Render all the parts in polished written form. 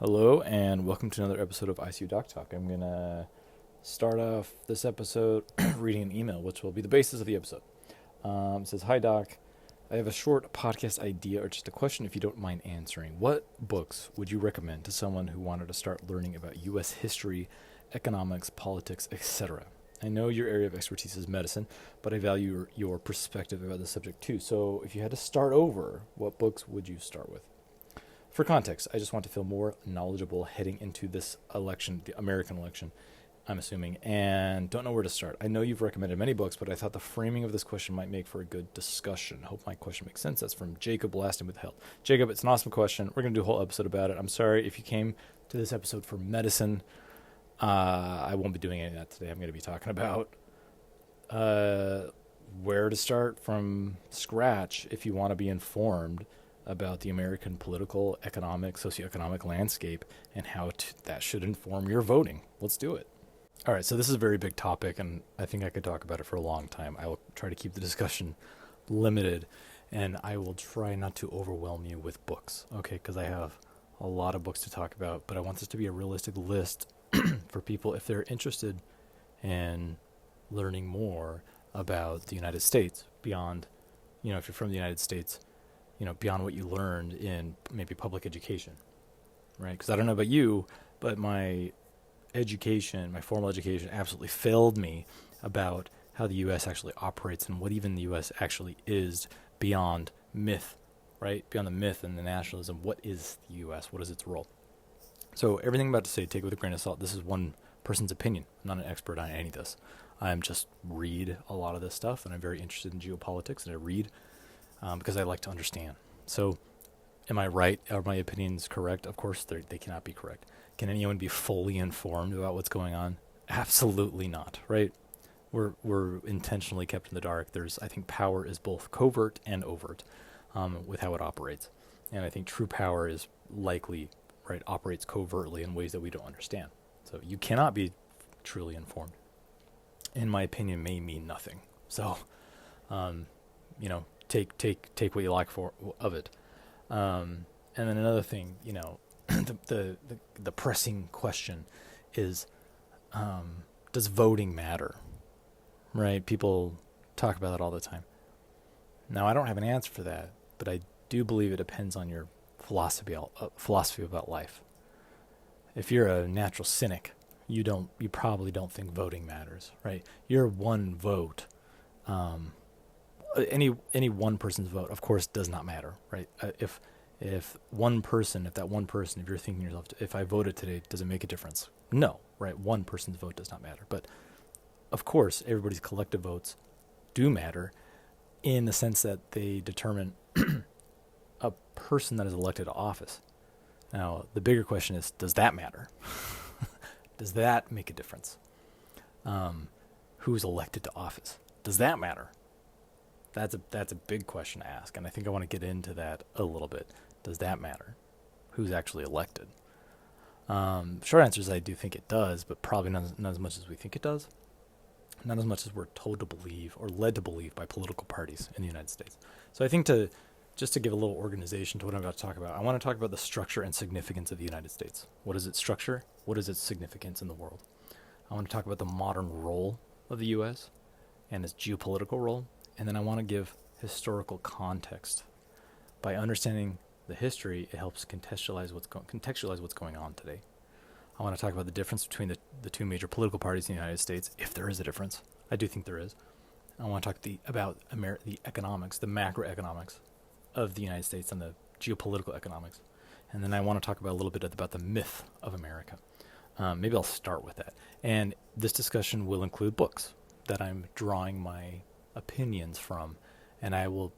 Hello, and welcome to another episode of ICU Doc Talk. I'm going to start off this episode reading an email, which will be the basis of the episode. It says, Hi, Doc. I have a short podcast idea or just a question if you don't mind answering. What books would you recommend to someone who wanted to start learning about U.S. history, economics, politics, etc.? I know your area of expertise is medicine, but I value your perspective about the subject too. So if you had to start over, what books would you start with? For context, I just want to feel more knowledgeable heading into this election, the American election, I'm assuming, and don't know where to start. I know you've recommended many books, but I thought the framing of this question might make for a good discussion. Hope my question makes sense. That's from Jacob Lasting with Health. Jacob, it's an awesome question. We're going to do a whole episode about it. I'm sorry if you came to this episode for medicine. I won't be doing any of that today. I'm going to be talking about where to start from scratch if you want to be informed about the American political, economic, socioeconomic landscape and how that should inform your voting. Let's do it. All right, so this is a very big topic, and I think I could talk about it for a long time. I will try to keep the discussion limited, and I will try not to overwhelm you with books, okay, because I have a lot of books to talk about, but I want this to be a realistic list for people if they're interested in learning more about the United States beyond, if you're from the United States, beyond what you learned in maybe public education, right? Because I don't know about you, but my formal education absolutely failed me about how the U.S. actually operates and what even the U.S. actually is beyond myth, right? Beyond the myth and the nationalism, what is the U.S.? What is its role? So everything I'm about to say, take it with a grain of salt. This is one person's opinion. I'm not an expert on any of this. I'm just read a lot of this stuff, and I'm very interested in geopolitics, and I read because I like to understand. So am I right? Are my opinions correct? Of course, they cannot be correct. Can anyone be fully informed about what's going on? Absolutely not, right? We're intentionally kept in the dark. I think power is both covert and overt with how it operates. And I think true power is likely, right, operates covertly in ways that we don't understand. So you cannot be truly informed. In my opinion, may mean nothing. So, take what you like of it. And then another thing, the pressing question is, does voting matter? Right? People talk about that all the time. Now, I don't have an answer for that, but I do believe it depends on your philosophy about life. If you're a natural cynic, you probably don't think voting matters, right? Your one vote, any one person's vote, of course, does not matter, right? If you're thinking to yourself, if I voted today, does it make a difference? No, right? One person's vote does not matter. But of course, everybody's collective votes do matter in the sense that they determine a person that is elected to office. Now, the bigger question is, does that matter? Does that make a difference? Who's elected to office? Does that matter? That's a big question to ask, and I think I want to get into that a little bit. Does that matter? Who's actually elected? Short answer is I do think it does, but probably not as much as we think it does. Not as much as we're told to believe or led to believe by political parties in the United States. So I think just to give a little organization to what I'm about to talk about, I want to talk about the structure and significance of the United States. What is its structure? What is its significance in the world? I want to talk about the modern role of the U.S. and its geopolitical role. And then I want to give historical context. By understanding the history, it helps contextualize what's going on today. I want to talk about the difference between the two major political parties in the United States, if there is a difference. I do think there is. I want to talk about the economics, the macroeconomics of the United States and the geopolitical economics. And then I want to talk about a little bit about the myth of America. Maybe I'll start with that. And this discussion will include books that I'm drawing my opinions from, and I'll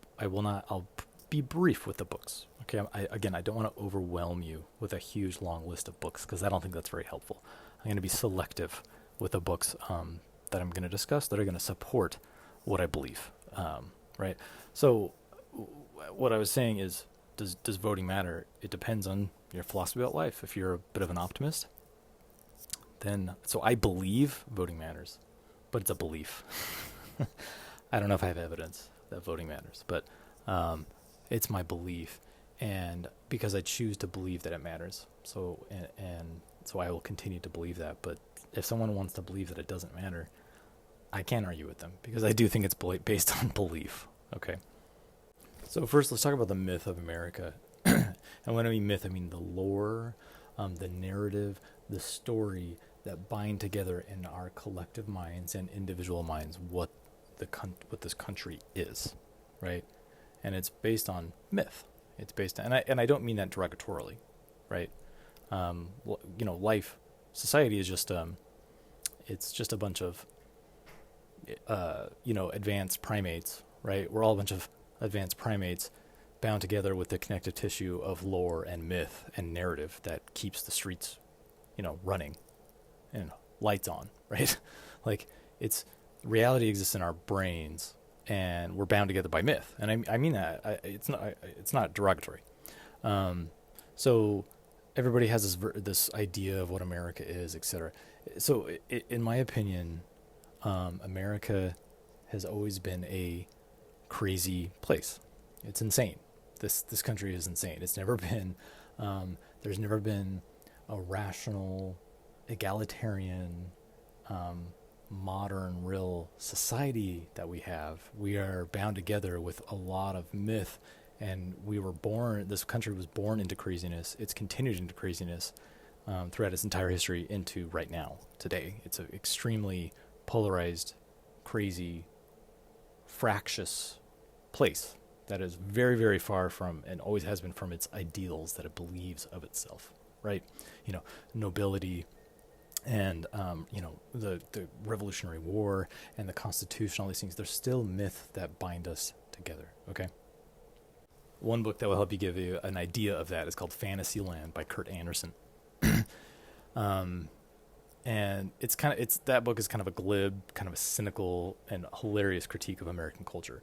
be brief with the books. Okay, I don't want to overwhelm you with a huge long list of books because I don't think that's very helpful. I'm going to be selective with the books that I'm going to discuss that are going to support what I believe. Right. So what I was saying is, does voting matter? It depends on your philosophy about life. If you're a bit of an optimist, so I believe voting matters, but it's a belief. I don't know if I have evidence that voting matters, but it's my belief. and because I choose to believe that it matters. So and so I will continue to believe that. But if someone wants to believe that it doesn't matter, I can't argue with them because I do think it's based on belief. Okay. So first, let's talk about the myth of America. And when I mean myth, I mean the lore, the narrative, the story that bind together in our collective minds and individual minds what this country is, right? And it's based on myth. It's based on, and I don't mean that derogatorily, right? Life, society is just it's just a bunch of advanced primates, right? We're all a bunch of advanced primates bound together with the connective tissue of lore and myth and narrative that keeps the streets, running and lights on, right? Like it's reality exists in our brains and we're bound together by myth. And I mean that it's not derogatory. So everybody has this idea of what America is, etc. So in my opinion, America has always been a crazy place. It's insane. This country is insane. It's never been, there's never been a rational, egalitarian, modern, real society that we have. We are bound together with a lot of myth, and this country was born into craziness. It's continued into craziness throughout its entire history into right now, today. It's an extremely polarized, crazy, fractious place that is very, very far from, and always has been, from its ideals that it believes of itself, right? Nobility and, the Revolutionary War and the Constitution, all these things, they're still myths that bind us together, okay? One book that will help you give you an idea of that is called Fantasyland by Kurt Anderson. And that book is kind of a glib, kind of a cynical and hilarious critique of American culture,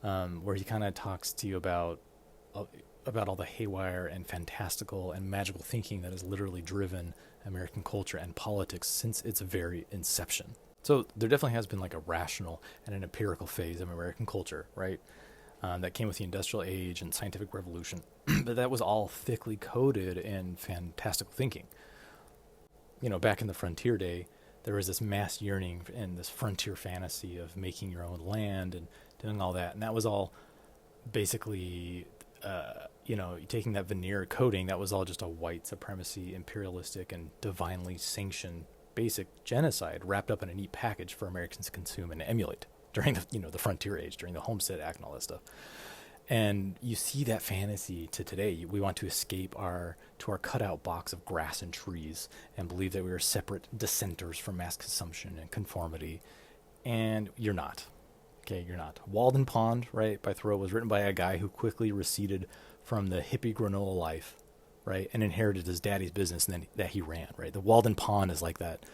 where he kind of talks to you about all the haywire and fantastical and magical thinking that has literally driven American culture and politics since its very inception. So there definitely has been like a rational and an empirical phase of American culture, right? That came with the Industrial Age and Scientific Revolution, but that was all thickly coded in fantastical thinking. Back in the frontier day, there was this mass yearning and this frontier fantasy of making your own land and doing all that. And that was all basically, taking that veneer coating, that was all just a white supremacy, imperialistic, and divinely sanctioned basic genocide wrapped up in a neat package for Americans to consume and emulate during the frontier age, during the Homestead Act and all that stuff. And you see that fantasy to today. We want to escape to our cutout box of grass and trees and believe that we are separate dissenters from mass consumption and conformity. And you're not. Okay, you're not. Walden Pond, right, by Thoreau, was written by a guy who quickly receded from the hippie granola life, right, and inherited his daddy's business, and then that he ran, right? The Walden Pond is like that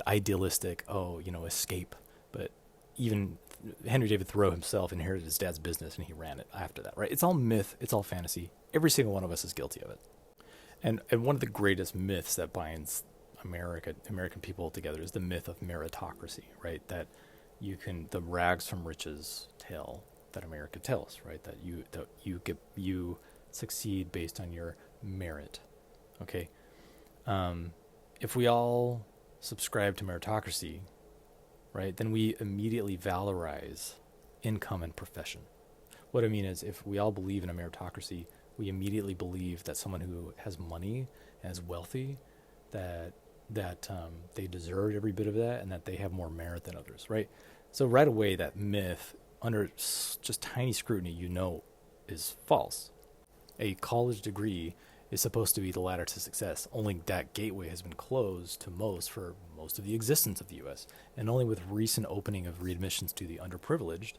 idealistic, escape. But even Henry David Thoreau himself inherited his dad's business and he ran it after that, right? It's all myth. It's all fantasy. Every single one of us is guilty of it. And one of the greatest myths that binds American people together is the myth of meritocracy, right? That the rags from riches tale that America tells, right? That you succeed based on your merit. Okay. If we all subscribe to meritocracy, right, then we immediately valorize income and profession. What I mean is, if we all believe in a meritocracy, we immediately believe that someone who has money and is wealthy, that they deserve every bit of that, and that they have more merit than others, right? So right away, that myth, under just tiny scrutiny, is false. A college degree is supposed to be the ladder to success. Only that gateway has been closed to most for most of the existence of the U.S. And only with recent opening of readmissions to the underprivileged,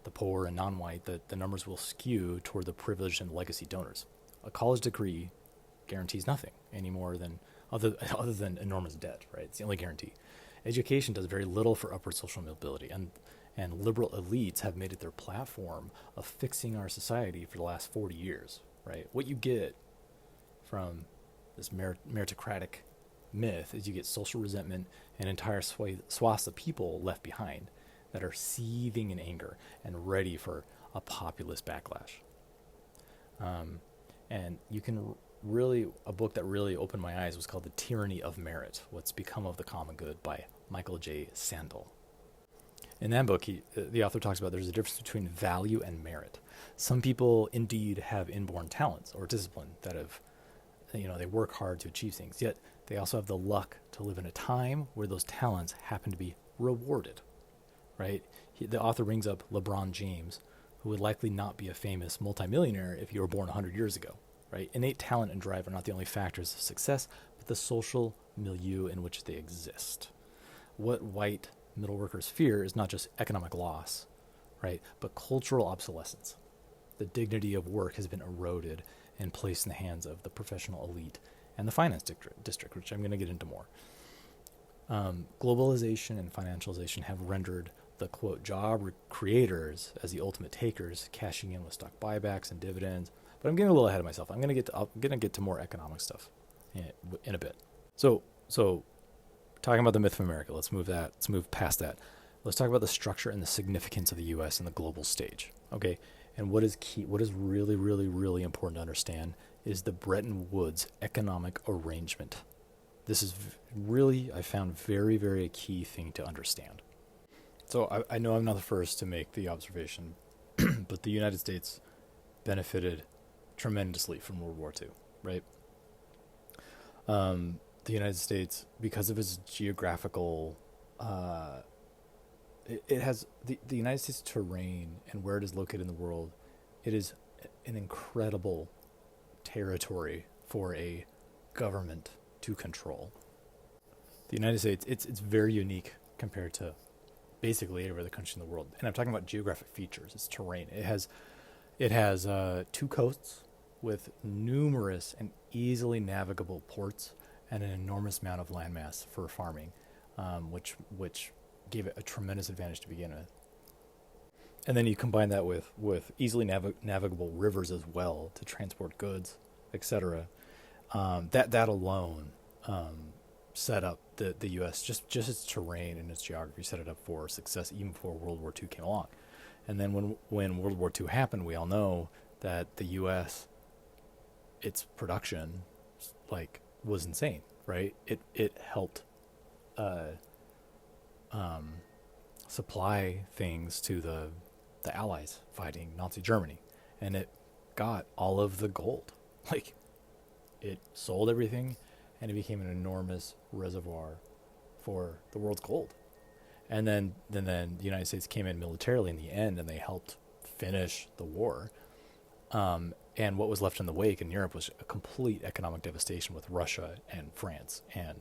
the poor and non-white, the numbers will skew toward the privileged and legacy donors. A college degree guarantees nothing any more than other than enormous debt, right? It's the only guarantee. Education does very little for upward social mobility, and liberal elites have made it their platform of fixing our society for the last 40 years, right? What you get from this meritocratic myth is you get social resentment and entire swaths of people left behind that are seething in anger and ready for a populist backlash. And you can really, a book that really opened my eyes was called The Tyranny of Merit: What's Become of the Common Good by Michael J. Sandel. In that book, the author talks about there's a difference between value and merit. Some people indeed have inborn talents or discipline that have, they work hard to achieve things, yet they also have the luck to live in a time where those talents happen to be rewarded, right? The author brings up LeBron James, who would likely not be a famous multimillionaire if he were born 100 years ago, right? Innate talent and drive are not the only factors of success, but the social milieu in which they exist. What white middle workers fear is not just economic loss, right, but cultural obsolescence. The dignity of work has been eroded and placed in the hands of the professional elite and the finance district, which I'm going to get into more. Globalization and financialization have rendered the, quote, job creators as the ultimate takers, cashing in with stock buybacks and dividends. But I'm getting a little ahead of myself. I'm going to get to more economic stuff in a bit. So talking about the myth of America, let's move past that. Let's talk about the structure and the significance of the U.S. in the global stage. Okay, and what is key, what is really, really, really important to understand is the Bretton Woods economic arrangement. This is really, I found, very, very a key thing to understand. So I know I'm not the first to make the observation, but the United States benefited tremendously from World War II, right? The United States, because of its geographical, it has the United States terrain and where it is located in the world. It is an incredible territory for a government to control. The United States, it's very unique compared to basically every other country in the world. And I'm talking about geographic features. It's terrain. It has 2 coasts with numerous and easily navigable ports and an enormous amount of landmass for farming, which gave it a tremendous advantage to begin with. And then you combine that with easily navigable rivers as well to transport goods, etc. That alone set up the U.S. just its terrain and its geography set it up for success even before World War II came along. And then when World War II happened, we all know that the U.S. its production was insane, right? It helped supply things to the Allies fighting Nazi Germany, and it got all of the gold. It sold everything, and it became an enormous reservoir for the world's gold. And then the United States came in militarily in the end, and they helped finish the war. And what was left in the wake in Europe was a complete economic devastation with Russia and France and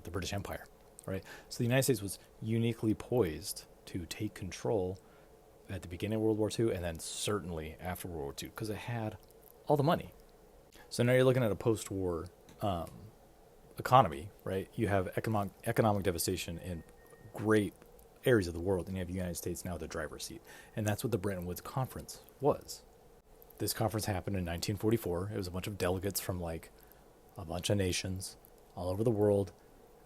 the British Empire, right? So the United States was uniquely poised to take control at the beginning of World War II and then certainly after World War II because it had all the money. So now you're looking at a post-war economy, right? You have economic devastation in great areas of the world, and you have the United States now the driver's seat. And that's what the Bretton Woods Conference was. This conference happened in 1944. It was a bunch of delegates from a bunch of nations all over the world.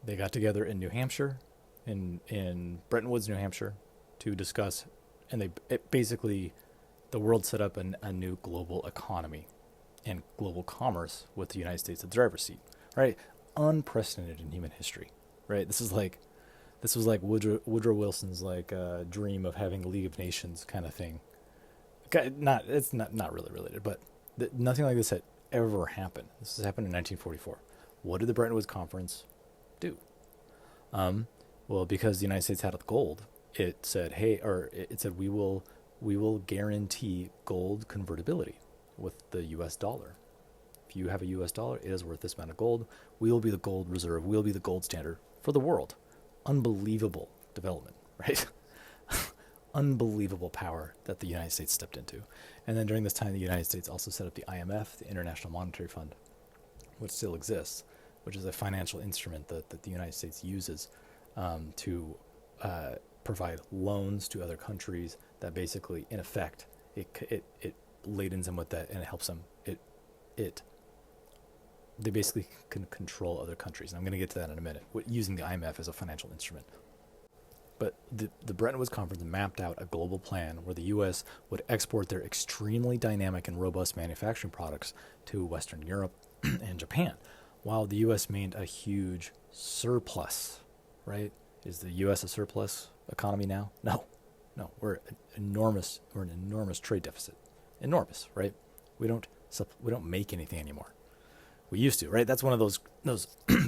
They got together in New Hampshire, in Bretton Woods, New Hampshire, to discuss, and basically the world set up a new global economy and global commerce with the United States at the driver's seat, right? Unprecedented in human history, right? This was like Woodrow Wilson's dream of having a League of Nations kind of thing. It's not really related, but nothing like this had ever happened. This has happened in 1944. What did the Bretton Woods Conference do? Well, because the United States had the gold, it said, we will guarantee gold convertibility with the U.S. dollar. If you have a U.S. dollar, it is worth this amount of gold. We will be the gold reserve. We'll be the gold standard for the world. Unbelievable development, right? Unbelievable power that the United States stepped into. And then during this time, the United States also set up the IMF, the International Monetary Fund, which still exists, which is a financial instrument that the United States uses to provide loans to other countries that basically, in effect, it ladens them with that and it helps them. They basically can control other countries. And I'm going to get to that in a minute, using the IMF as a financial instrument. But the Bretton Woods Conference mapped out a global plan where the U.S. would export their extremely dynamic and robust manufacturing products to Western Europe and Japan, while the U.S. maintained a huge surplus, right? Is the U.S. a surplus economy now? No, no. We're an enormous trade deficit. Enormous, right? We don't make anything anymore. We used to, right? That's one of those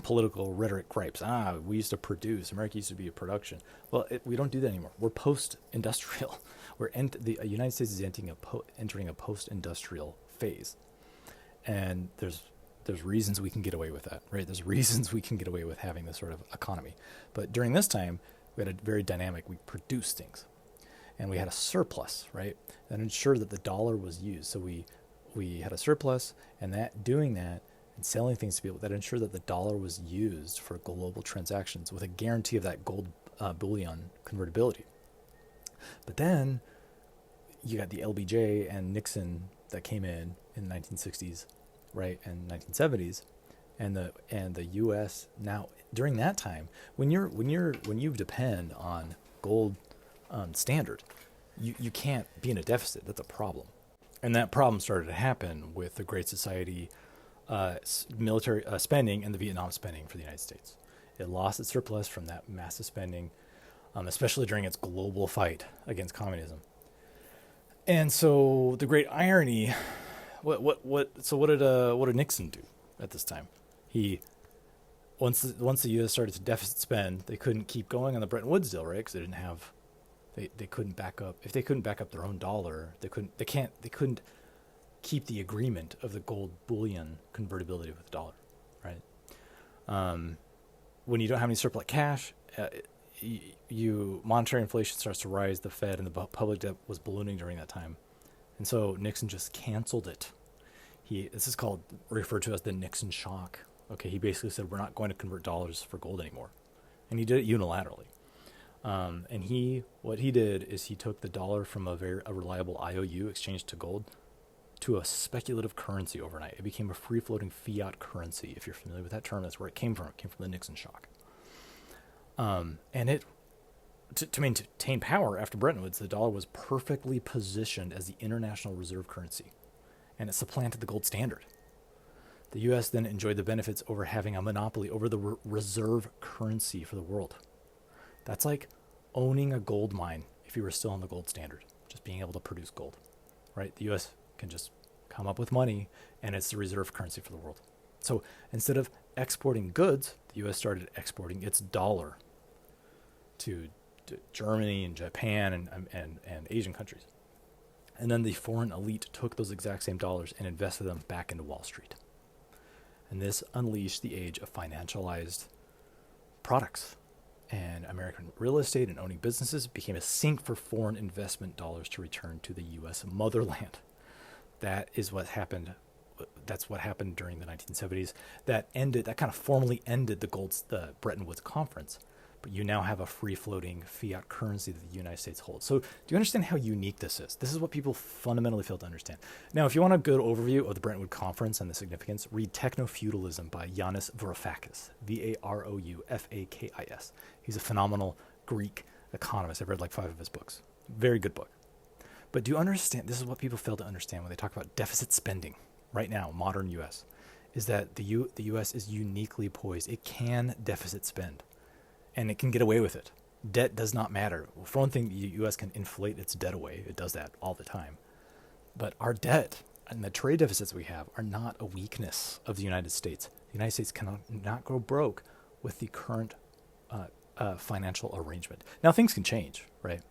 political rhetoric gripes. We used to produce. America used to be a production. Well, we don't do that anymore. We're post-industrial. The United States is entering a post-industrial phase, and there's reasons we can get away with that, right? There's reasons we can get away with having this sort of economy. But during this time, we had a very dynamic. We produced things, and we had a surplus, right? That ensured that the dollar was used. So we had a surplus, and and selling things to people that ensured that the dollar was used for global transactions with a guarantee of that gold bullion convertibility. But then you got the LBJ and Nixon that came in the 1960s, right, and 1970s, and the U.S. now during that time when you depend on gold standard, you can't be in a deficit. That's a problem, and that problem started to happen with the Great Society. Military spending and the Vietnam spending for the United States. It lost its surplus from that massive spending, especially during its global fight against communism. And so the great irony, what did Nixon do at this time? Once the U.S. started to deficit spend, they couldn't keep going on the Bretton Woods deal, right? Because they couldn't back up. If they couldn't back up their own dollar, they couldn't keep the agreement of the gold bullion convertibility with the dollar, right? When you don't have any surplus cash, monetary inflation starts to rise. The Fed and the public debt was ballooning during that time, and so Nixon just canceled it. This is referred to as the Nixon shock. Okay, he basically said we're not going to convert dollars for gold anymore, and he did it unilaterally. What he did is he took the dollar from a reliable IOU exchanged to gold to a speculative currency overnight. It became a free-floating fiat currency. If you're familiar with that term, that's where it came from. It came from the Nixon shock. And to maintain power after Bretton Woods, the dollar was perfectly positioned as the international reserve currency, and it supplanted the gold standard. The U.S. then enjoyed the benefits over having a monopoly over the reserve currency for the world. That's like owning a gold mine if you were still on the gold standard, just being able to produce gold, right? The U.S. can just come up with money, and it's the reserve currency for the world. So instead of exporting goods, the U.S. started exporting its dollar to Germany and Japan and Asian countries. And then the foreign elite took those exact same dollars and invested them back into Wall Street. And this unleashed the age of financialized products. And American real estate and owning businesses became a sink for foreign investment dollars to return to the U.S. motherland. That is what happened. That's what happened during the 1970s. That kind of formally ended the Bretton Woods Conference. But you now have a free-floating fiat currency that the United States holds. So do you understand how unique this is? This is what people fundamentally fail to understand. Now, if you want a good overview of the Bretton Woods Conference and the significance, read Techno-Feudalism by Yanis Varoufakis, Varoufakis. He's a phenomenal Greek economist. I've read like 5 of his books. Very good book. But do you understand, this is what people fail to understand when they talk about deficit spending right now, modern U.S., is that the U.S. is uniquely poised. It can deficit spend, and it can get away with it. Debt does not matter. Well, for one thing, the U.S. can inflate its debt away. It does that all the time. But our debt and the trade deficits we have are not a weakness of the United States. The United States cannot go broke with the current financial arrangement. Now, things can change, right?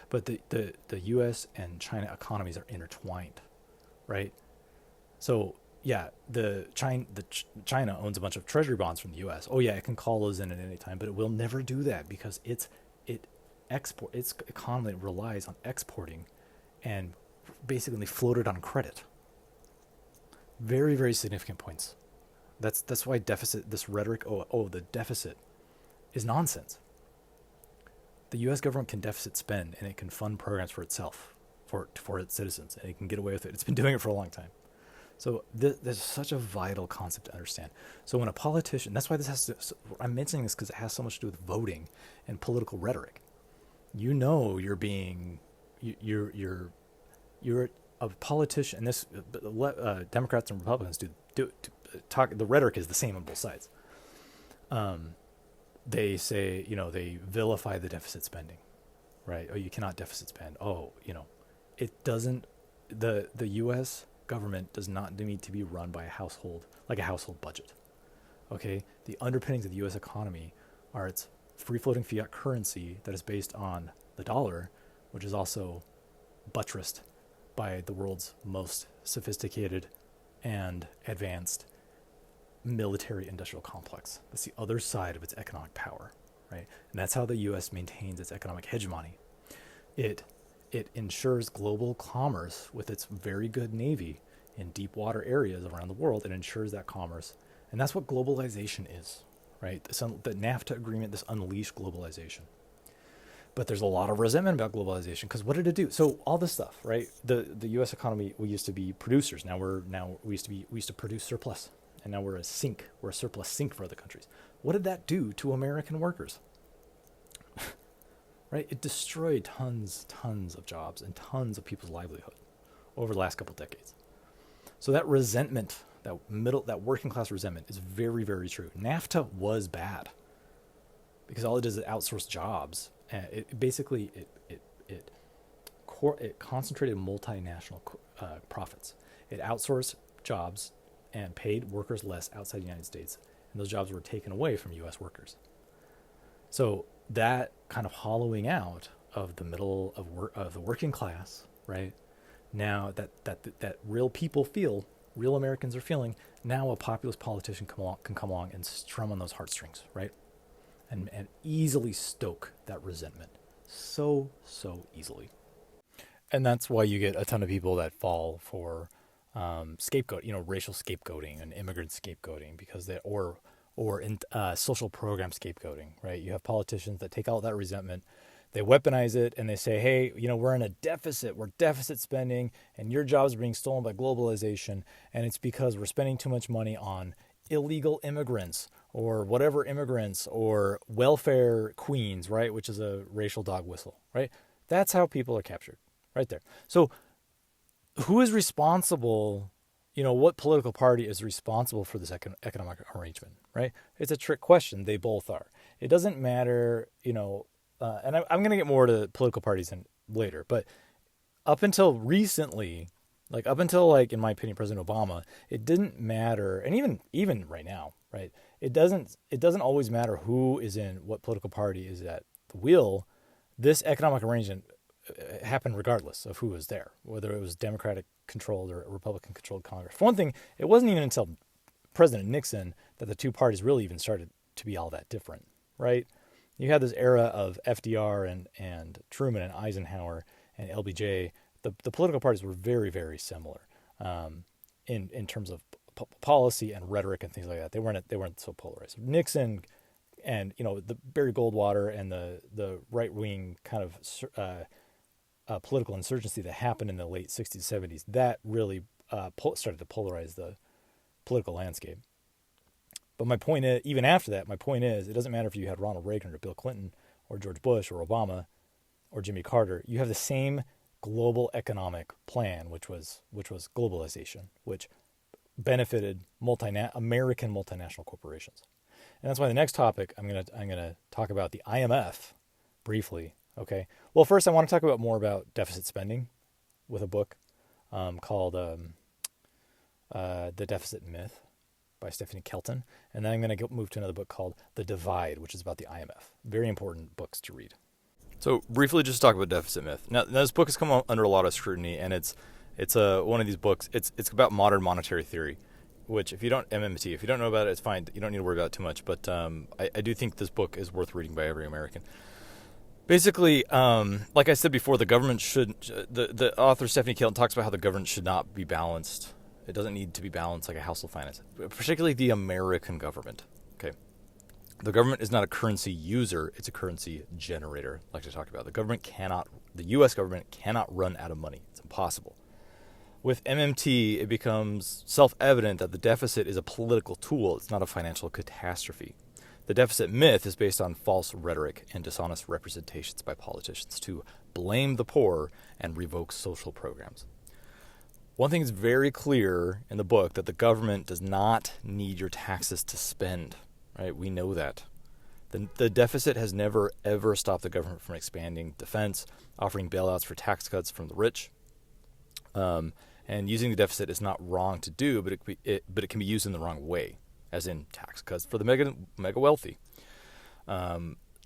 But the U.S. and China economies are intertwined, right? So yeah, China owns a bunch of treasury bonds from the U.S. Oh yeah, it can call those in at any time, but it will never do that because its economy relies on exporting, and basically floated on credit. Very, very significant points. That's why deficit. This rhetoric, the deficit, is nonsense. The U.S. government can deficit spend, and it can fund programs for itself, for its citizens, and it can get away with it. It's been doing it for a long time. So this is such a vital concept to understand. So when a politician, that's why this has to, so I'm mentioning this because it has so much to do with voting and political rhetoric. You know, you're a politician, and this Democrats and Republicans do talk. The rhetoric is the same on both sides. They say, they vilify the deficit spending, right? Oh, you cannot deficit spend. Oh, it doesn't. The U.S. government does not need to be run by a household budget. Okay, the underpinnings of the U.S. economy are its free-floating fiat currency that is based on the dollar, which is also buttressed by the world's most sophisticated and advanced military industrial complex. That's the other side of its economic power, right? And that's how the U.S. maintains its economic hegemony. It ensures global commerce with its very good navy in deep water areas around the world. It ensures that commerce, and that's what globalization is, right? The NAFTA agreement, this unleashed globalization. But there's a lot of resentment about globalization because what did it do? So all this stuff, right? The U.S. economy, we used to be producers. We used to produce surplus, and now we're a sink. We're a surplus sink for other countries. What did that do to American workers? Right? It destroyed tons of jobs and tons of people's livelihood over the last couple of decades. So that resentment, that working class resentment, is very, very true. NAFTA was bad because all it does is outsource jobs. It concentrated multinational profits. It outsourced jobs and paid workers less outside the United States, and those jobs were taken away from U.S. workers. So that kind of hollowing out of the middle of the working class, right? Now that real Americans are feeling, now a populist politician can come along and strum on those heartstrings, right? And easily stoke that resentment so easily. And that's why you get a ton of people that fall for scapegoat, racial scapegoating and immigrant scapegoating, because or in social program scapegoating, right? You have politicians that take all that resentment, they weaponize it, and they say, hey, we're in a deficit, we're deficit spending, and your jobs are being stolen by globalization, and it's because we're spending too much money on illegal immigrants or whatever immigrants or welfare queens, right? Which is a racial dog whistle, right? That's how people are captured right there. So who is responsible? What political party is responsible for this economic arrangement, right? It's a trick question. They both are. It doesn't matter, and I'm going to get more to political parties later, but up until recently, in my opinion, President Obama, it didn't matter, and even right now, right? It doesn't always matter who is in what political party is at the wheel. This economic arrangement happened regardless of who was there, whether it was Democratic controlled or Republican controlled Congress. For one thing, it wasn't even until President Nixon that the two parties really even started to be all that different, right? You had this era of FDR and Truman and Eisenhower and LBJ. The political parties were very, very similar in terms of policy and rhetoric and things like that. They weren't so polarized. Nixon and the Barry Goldwater and the right wing kind of political insurgency that happened in the late 60s, 70s, that really started to polarize the political landscape. But my point is, even after that, it doesn't matter if you had Ronald Reagan or Bill Clinton or George Bush or Obama or Jimmy Carter. You have the same global economic plan, which was globalization, which benefited American multinational corporations. And that's why the next topic I'm gonna talk about the IMF briefly. Okay. Well, first I want to talk about more about deficit spending with a book called The Deficit Myth by Stephanie Kelton. And then I'm going to move to another book called The Divide, which is about the IMF. Very important books to read. So briefly, just talk about deficit myth. Now this book has come under a lot of scrutiny, and it's one of these books. It's about modern monetary theory, which if you don't know about it, it's fine. You don't need to worry about it too much. But I do think this book is worth reading by every American. Basically, like I said before, the government the author Stephanie Kelton talks about how the government should not be balanced. It doesn't need to be balanced like a household finance, particularly the American government. Okay. The government is not a currency user, it's a currency generator, like I talked about. The U.S. government cannot run out of money. It's impossible. With MMT, it becomes self-evident that the deficit is a political tool. It's not a financial catastrophe. The deficit myth is based on false rhetoric and dishonest representations by politicians to blame the poor and revoke social programs. One thing is very clear in the book, that the government does not need your taxes to spend. Right? We know that. The deficit has never, ever stopped the government from expanding defense, offering bailouts for tax cuts from the rich. And using the deficit is not wrong to do, but it can be used in the wrong way, as in tax cuts for the mega wealthy.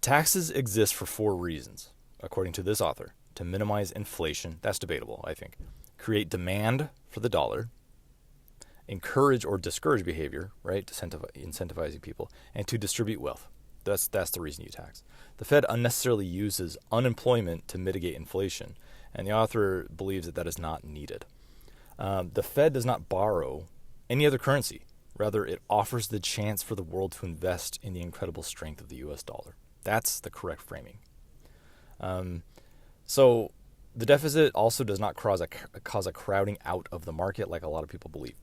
Taxes exist for 4 reasons, according to this author: to minimize inflation. That's debatable, I think. Create demand for the dollar. Encourage or discourage behavior, right? Incentivizing people, and to distribute wealth. That's the reason you tax. The Fed unnecessarily uses unemployment to mitigate inflation, and the author believes that is not needed. The Fed does not borrow any other currency. Rather, it offers the chance for the world to invest in the incredible strength of the U.S. dollar. That's the correct framing. So the deficit also does not cause a crowding out of the market like a lot of people believe.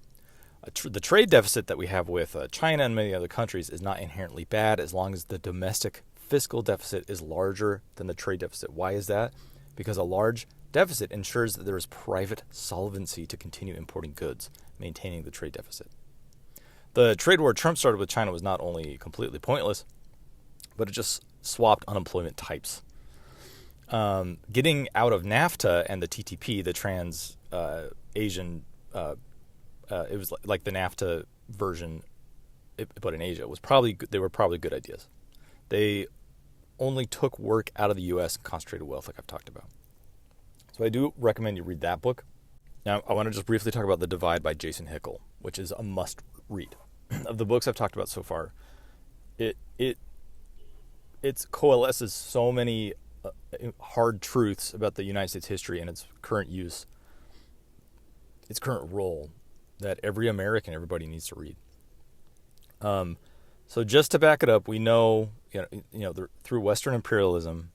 The trade deficit that we have with China and many other countries is not inherently bad as long as the domestic fiscal deficit is larger than the trade deficit. Why is that? Because a large deficit ensures that there is private solvency to continue importing goods, maintaining the trade deficit. The trade war Trump started with China was not only completely pointless, but it just swapped unemployment types. Getting out of NAFTA and the TTP, the Trans-Asian, it was like the NAFTA version, but in Asia, they were probably good ideas. They only took work out of the U.S. and concentrated wealth, like I've talked about. So I do recommend you read that book. Now, I want to just briefly talk about The Divide by Jason Hickel, which is a must-read. Of the books I've talked about so far, it coalesces so many hard truths about the United States history and its current use, its current role, that every American, everybody needs to read. So just to back it up, we know, through Western imperialism,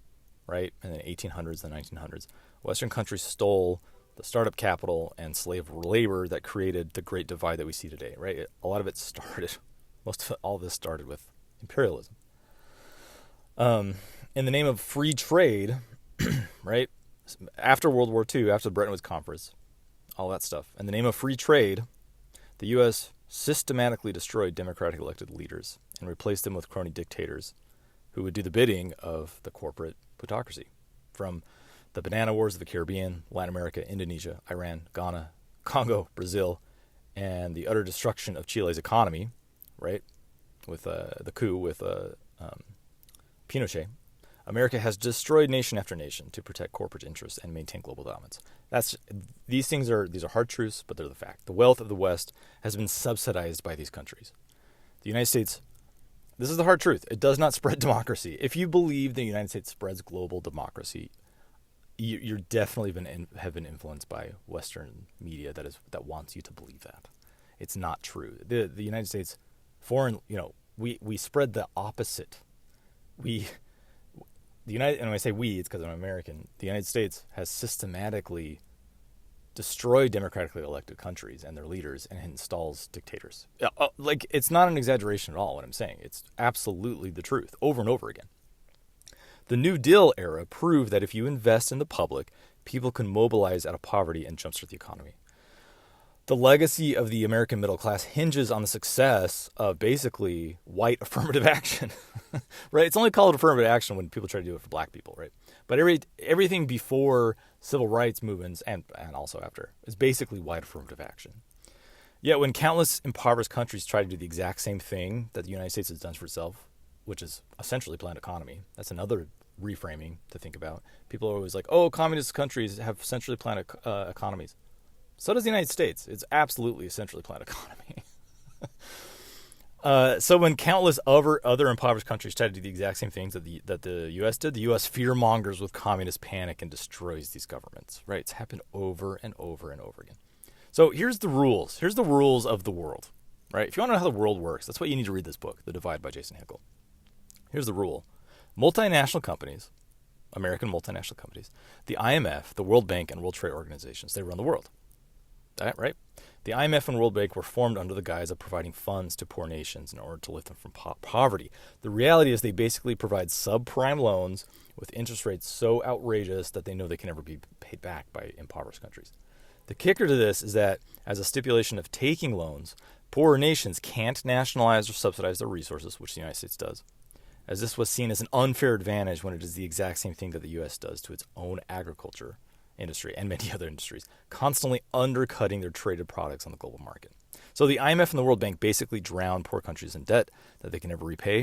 right, in the 1800s, the 1900s, Western countries stole the startup capital and slave labor that created the Great Divide that we see today, right? All of this started with imperialism. In the name of free trade, right, after World War II, after the Bretton Woods Conference, all that stuff, in the name of free trade, the U.S. systematically destroyed democratic elected leaders and replaced them with crony dictators who would do the bidding of the corporate plutocracy. From the banana wars of the Caribbean, Latin America, Indonesia, Iran, Ghana, Congo, Brazil, and the utter destruction of Chile's economy, right, with the coup with Pinochet, America has destroyed nation after nation to protect corporate interests and maintain global dominance. These are hard truths, but they're the fact. The wealth of the West has been subsidized by these countries. The United States, this is the hard truth. It does not spread democracy. If you believe the United States spreads global democracy, you're definitely have been influenced by Western media that wants you to believe that. It's not true. The United States we spread the opposite. And when I say we, it's because I'm American. The United States has systematically destroyed democratically elected countries and their leaders and installs dictators. It's not an exaggeration at all what I'm saying. It's absolutely the truth over and over again. The New Deal era proved that if you invest in the public, people can mobilize out of poverty and jumpstart the economy. The legacy of the American middle class hinges on the success of basically white affirmative action, right? It's only called affirmative action when people try to do it for black people, right? But everything before civil rights movements and also after is basically white affirmative action. Yet when countless impoverished countries try to do the exact same thing that the United States has done for itself, which is essentially planned economy, that's another reframing to think about. People are always like, oh, communist countries have centrally planned economies. So does the United States. It's absolutely a centrally planned economy. So when countless other impoverished countries try to do the exact same things that the U.S. did, the U.S. fearmongers with communist panic and destroys these governments. Right? It's happened over and over and over again. So here's the rules. Here's the rules of the world. Right? If you want to know how the world works, that's what you need to read this book, The Divide by Jason Hickel. Here's the rule. Multinational companies, American multinational companies, the IMF, the World Bank, and World Trade Organizations, they run the world. That right? The IMF and World Bank were formed under the guise of providing funds to poor nations in order to lift them from poverty. The reality is they basically provide subprime loans with interest rates so outrageous that they know they can never be paid back by impoverished countries. The kicker to this is that, as a stipulation of taking loans, poorer nations can't nationalize or subsidize their resources, which the United States does, as this was seen as an unfair advantage when it is the exact same thing that the U.S. does to its own agriculture industry and many other industries, constantly undercutting their traded products on the global market. So the IMF and the World Bank basically drown poor countries in debt that they can never repay,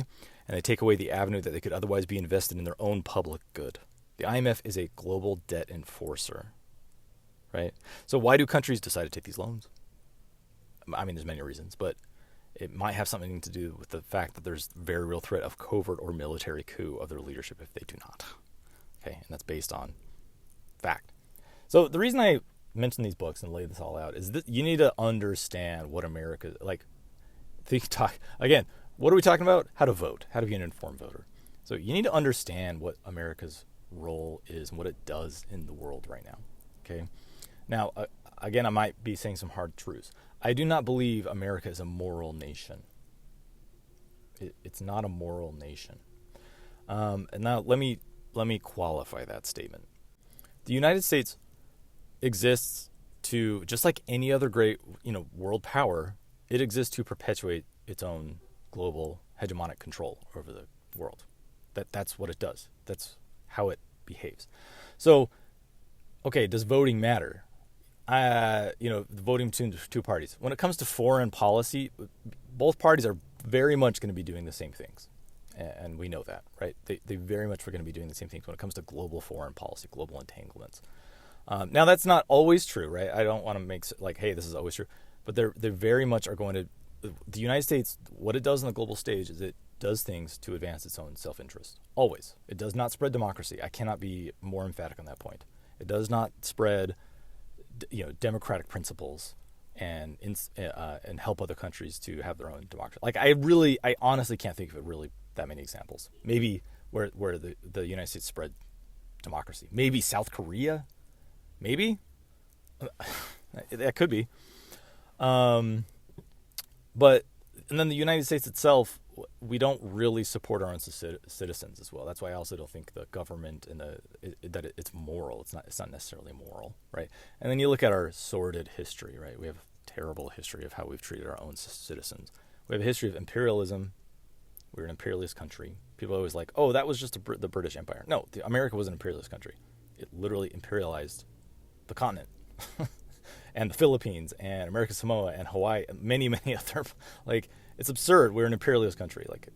and they take away the avenue that they could otherwise be invested in their own public good. The IMF is a global debt enforcer, right? So why do countries decide to take these loans? I mean, there's many reasons, but it might have something to do with the fact that there's very real threat of covert or military coup of their leadership if they do not. Okay, and that's based on fact. So the reason I mention these books and lay this all out is that you need to understand what America, like, again, what are we talking about? How to vote, how to be an informed voter. So you need to understand what America's role is and what it does in the world right now. Okay. Now, again, I might be saying some hard truths. I do not believe America is a moral nation. It's not a moral nation. And now let me qualify that statement. The United States exists to, just like any other great, world power, it exists to perpetuate its own global hegemonic control over the world. That's what it does. That's how it behaves. So, okay, does voting matter? Voting between two parties. When it comes to foreign policy, both parties are very much going to be doing the same things. And we know that, right? They very much are going to be doing the same things when it comes to global foreign policy, global entanglements. Now, that's not always true, right? I don't want to make like, hey, this is always true. But they very much are going to, the United States, what it does on the global stage is it does things to advance its own self-interest. Always. It does not spread democracy. I cannot be more emphatic on that point. It does not spread, democratic principles and help other countries to have their own democracy. Like, I honestly can't think of really that many examples. Maybe where the United States spread democracy. Maybe South Korea. Maybe that could be. But and then the United States itself, we don't really support our own citizens as well. That's why I also don't think the government and it's moral. It's not necessarily moral, right? And then you look at our sordid history, right? We have a terrible history of how we've treated our own citizens. We have a history of imperialism. We're an imperialist country. People are always like, oh, that was just the British Empire. No, America was an imperialist country. It literally imperialized the continent. And the Philippines and American Samoa and Hawaii and many, many other, like, it's absurd. We're an imperialist country. Like,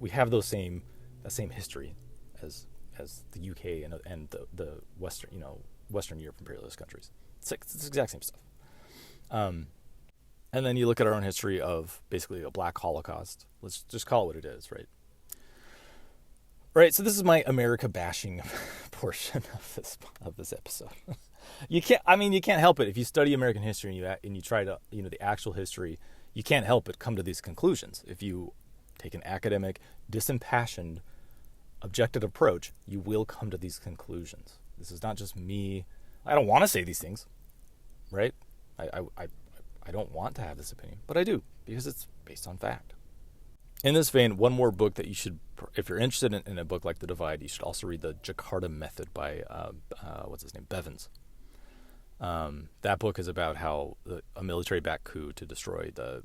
we have that same history as the UK and the Western Europe imperialist countries. It's the exact same stuff. And then you look at our own history of basically a black Holocaust. Let's just call it what it is, right? Right. So this is my America bashing portion of this episode. You can't help it if you study American history and you try to, the actual history. You can't help but come to these conclusions. If you take an academic, disimpassioned, objective approach, you will come to these conclusions. This is not just me. I don't want to say these things, right? I don't want to have this opinion, but I do because it's based on fact. In this vein, one more book that you should, if you're interested in a book like The Divide, you should also read The Jakarta Method by, Bevins. That book is about how a military-backed coup to destroy the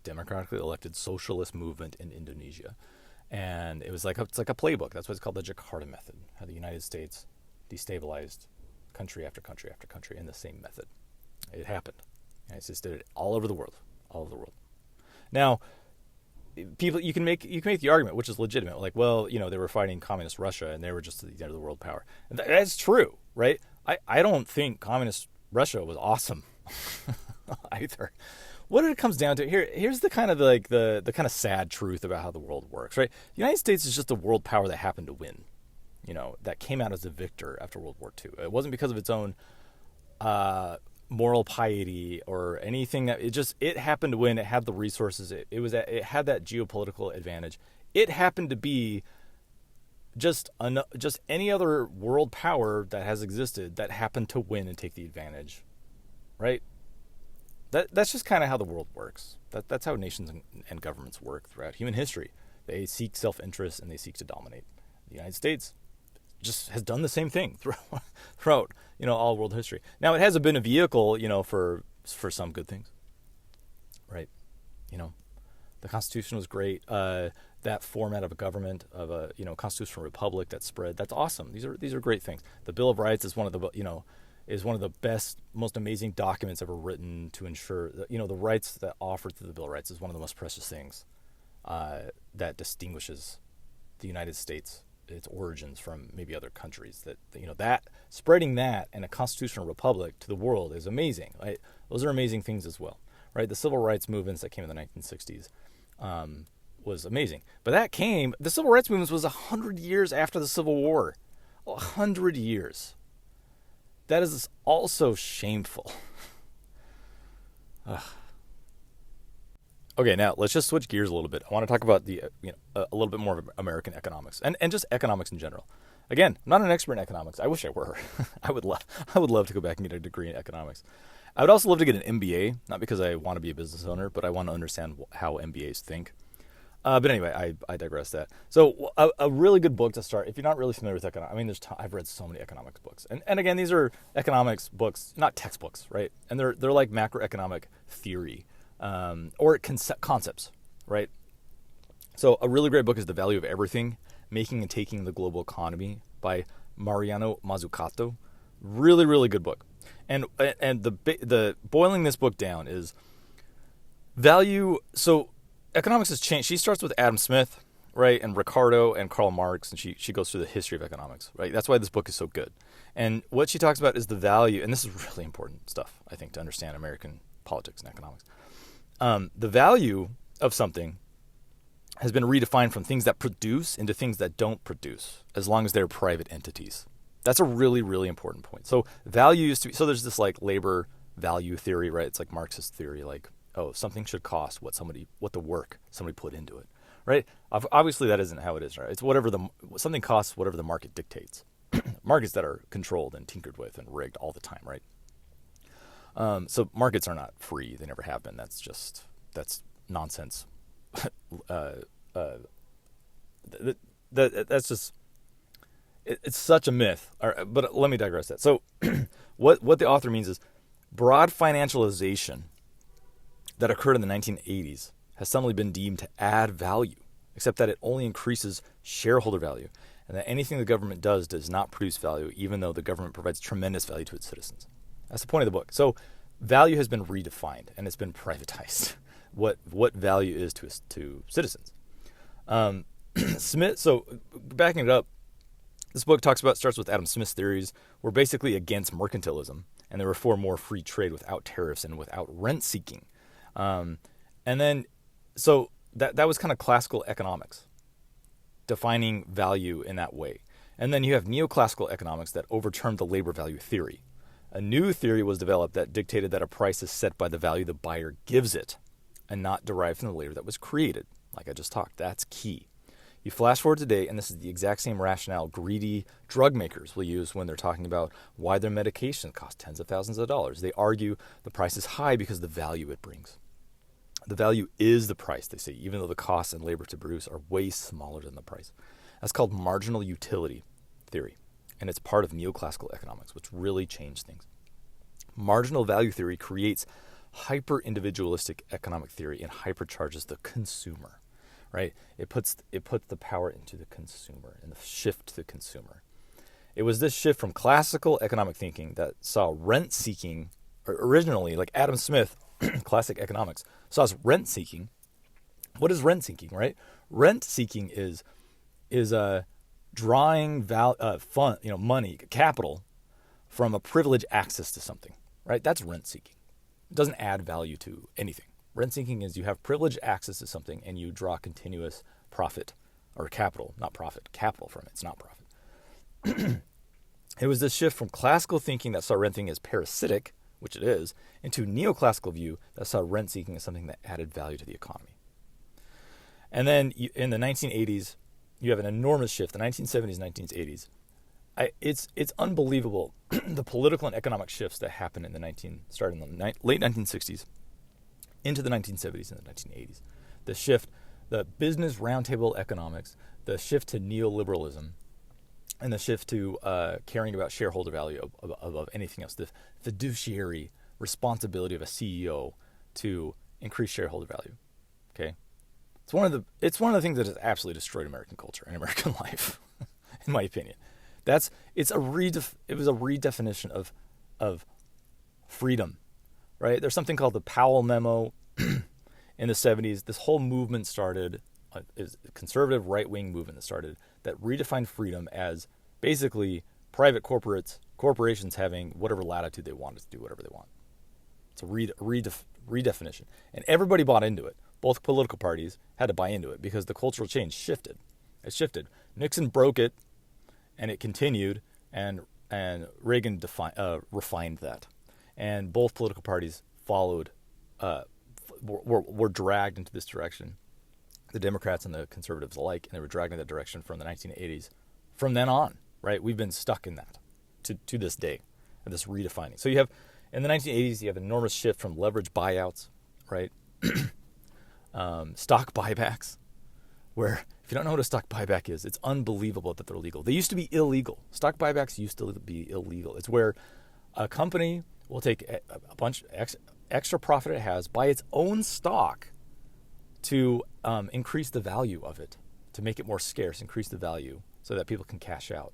democratically elected socialist movement in Indonesia. And it's like a playbook. That's why it's called The Jakarta Method, how the United States destabilized country after country after country in the same method. It happened. The United States did it all over the world. Now, people, you can make the argument, which is legitimate, like, well, they were fighting communist Russia and they were just the world power. And that's true, right? I don't think communist Russia was awesome either. What it comes down to here's the kind of the kind of sad truth about how the world works, right? The United States is just a world power that happened to win, that came out as a victor after World War II. It wasn't because of its own moral piety or anything. That it happened to win. It had the resources. It had that geopolitical advantage. It happened to be just any other world power that has existed that happened to win and take the advantage right? That's just kind of how the world works. That's how nations and governments work throughout human history. They seek self-interest and they seek to dominate. The United States just has done the same thing throughout all world history. Now it has been a vehicle for some good things, right? The Constitution was great. That format of a government, of a constitutional republic that spread, that's awesome. These are great things. The Bill of Rights is one of the best, most amazing documents ever written to ensure that the rights that offered through the Bill of Rights is one of the most precious things that distinguishes the United States, its origins, from maybe other countries. That spreading that and a constitutional republic to the world is amazing. Right? Those are amazing things as well. Right? The civil rights movements that came in the 1960s was amazing, but the civil rights movement was 100 years after the Civil War. 100 years. That is also shameful. Okay, now let's just switch gears a little bit. I want to talk about a little bit more of American economics and just economics in general. Again, I'm not an expert in economics. I wish I were. I would love to go back and get a degree in economics. I would also love to get an MBA, not because I want to be a business owner, but I want to understand how MBAs think. But anyway, I digress that. So a really good book to start, if you're not really familiar with economics, I've read so many economics books. And again, these are economics books, not textbooks, right? And they're like macroeconomic theory, or concepts, right? So a really great book is The Value of Everything, Making and Taking the Global Economy by Mariano Mazzucato. Really, really good book. And the boiling this book down is value. So economics has changed. She starts with Adam Smith, right, and Ricardo and Karl Marx, and she goes through the history of economics, right? That's why this book is so good. And what she talks about is the value, and this is really important stuff, I think, to understand American politics and economics. The value of something has been redefined from things that produce into things that don't produce, as long as they're private entities. That's a really, really important point. So value used to be, so there's this like labor value theory, right? It's like Marxist theory, like, oh, something should cost what the work somebody put into it, right? Obviously that isn't how it is, right? It's something costs whatever the market dictates. Markets that are controlled and tinkered with and rigged all the time, right? So markets are not free. They never have been. That's nonsense. That's just, it's such a myth. But let me digress that. So what the author means is broad financialization that occurred in the 1980s has suddenly been deemed to add value, except that it only increases shareholder value, and that anything the government does not produce value, even though the government provides tremendous value to its citizens. That's the point of the book. So value has been redefined, and it's been privatized. What value is to citizens. Smith. So backing it up, this book starts with Adam Smith's theories. We're basically against mercantilism, and they were for more free trade without tariffs and without rent seeking. And then, so that was kind of classical economics, defining value in that way. And then you have neoclassical economics that overturned the labor value theory. A new theory was developed that dictated that a price is set by the value the buyer gives it and not derived from the labor that was created. Like I just talked, that's key. You flash forward today, and this is the exact same rationale greedy drug makers will use when they're talking about why their medications cost tens of thousands of dollars. They argue the price is high because of the value it brings. The value is the price, they say, even though the costs and labor to produce are way smaller than the price. That's called marginal utility theory, and it's part of neoclassical economics, which really changed things. Marginal value theory creates hyper-individualistic economic theory and hypercharges the consumer, right? It puts the power into the consumer and the shift to the consumer. It was this shift from classical economic thinking that saw rent-seeking, originally, like Adam Smith, classic economics, saw as rent-seeking. What is rent-seeking, right? Rent-seeking is drawing money, capital, from a privileged access to something, right? That's rent-seeking. It doesn't add value to anything. Rent-seeking is you have privileged access to something and you draw continuous profit or capital, not profit, capital from it. It's not profit. It was this shift from classical thinking that saw rent-seeking as parasitic, which it is, into neoclassical view that saw rent-seeking as something that added value to the economy. And then in the 1980s, you have an enormous shift, the 1970s, 1980s. it's unbelievable the political and economic shifts that happened starting in the late 1960s into the 1970s and the 1980s. The shift, the business roundtable economics, the shift to neoliberalism, and the shift to caring about shareholder value above anything else. The fiduciary responsibility of a CEO to increase shareholder value. Okay, it's one of the things that has absolutely destroyed American culture and American life, in my opinion. It was a redefinition of freedom, right? There's something called the Powell Memo in the 70s. This whole movement started, is a conservative right-wing movement that started, that redefined freedom as basically private corporations having whatever latitude they wanted to do whatever they want. It's a redefinition. And everybody bought into it. Both political parties had to buy into it because the cultural change shifted. It shifted. Nixon broke it, and it continued, and Reagan refined that. And both political parties followed, were dragged into this direction, the Democrats and the conservatives alike, and they were dragged in that direction from the 1980s. From then on, right, we've been stuck in that to this day, and this redefining. So you have, in the 1980s, you have an enormous shift from leverage buyouts, right, stock buybacks, where if you don't know what a stock buyback is, it's unbelievable that they're legal. They used to be illegal. Stock buybacks used to be illegal. It's where a company will take a bunch extra profit it has, buy its own stock to increase the value of it, to make it more scarce, increase the value so that people can cash out,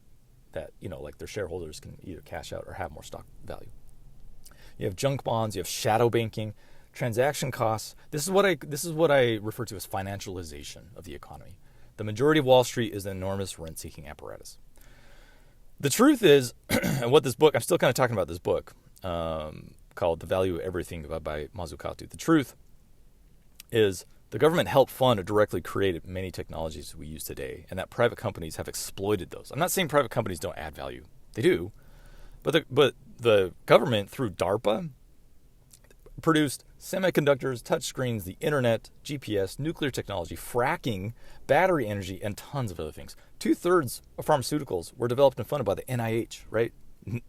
that, like their shareholders can either cash out or have more stock value. You have junk bonds, you have shadow banking, transaction costs. This is what I refer to as financialization of the economy. The majority of Wall Street is an enormous rent-seeking apparatus. The truth is, and what this book, I'm still kind of talking about this book, called The Value of Everything by Mazzucato. The truth is the government helped fund or directly created many technologies we use today, and that private companies have exploited those. I'm not saying private companies don't add value. They do. But the government, through DARPA, produced semiconductors, touchscreens, the internet, GPS, nuclear technology, fracking, battery energy, and tons of other things. 2/3 of pharmaceuticals were developed and funded by the NIH, right?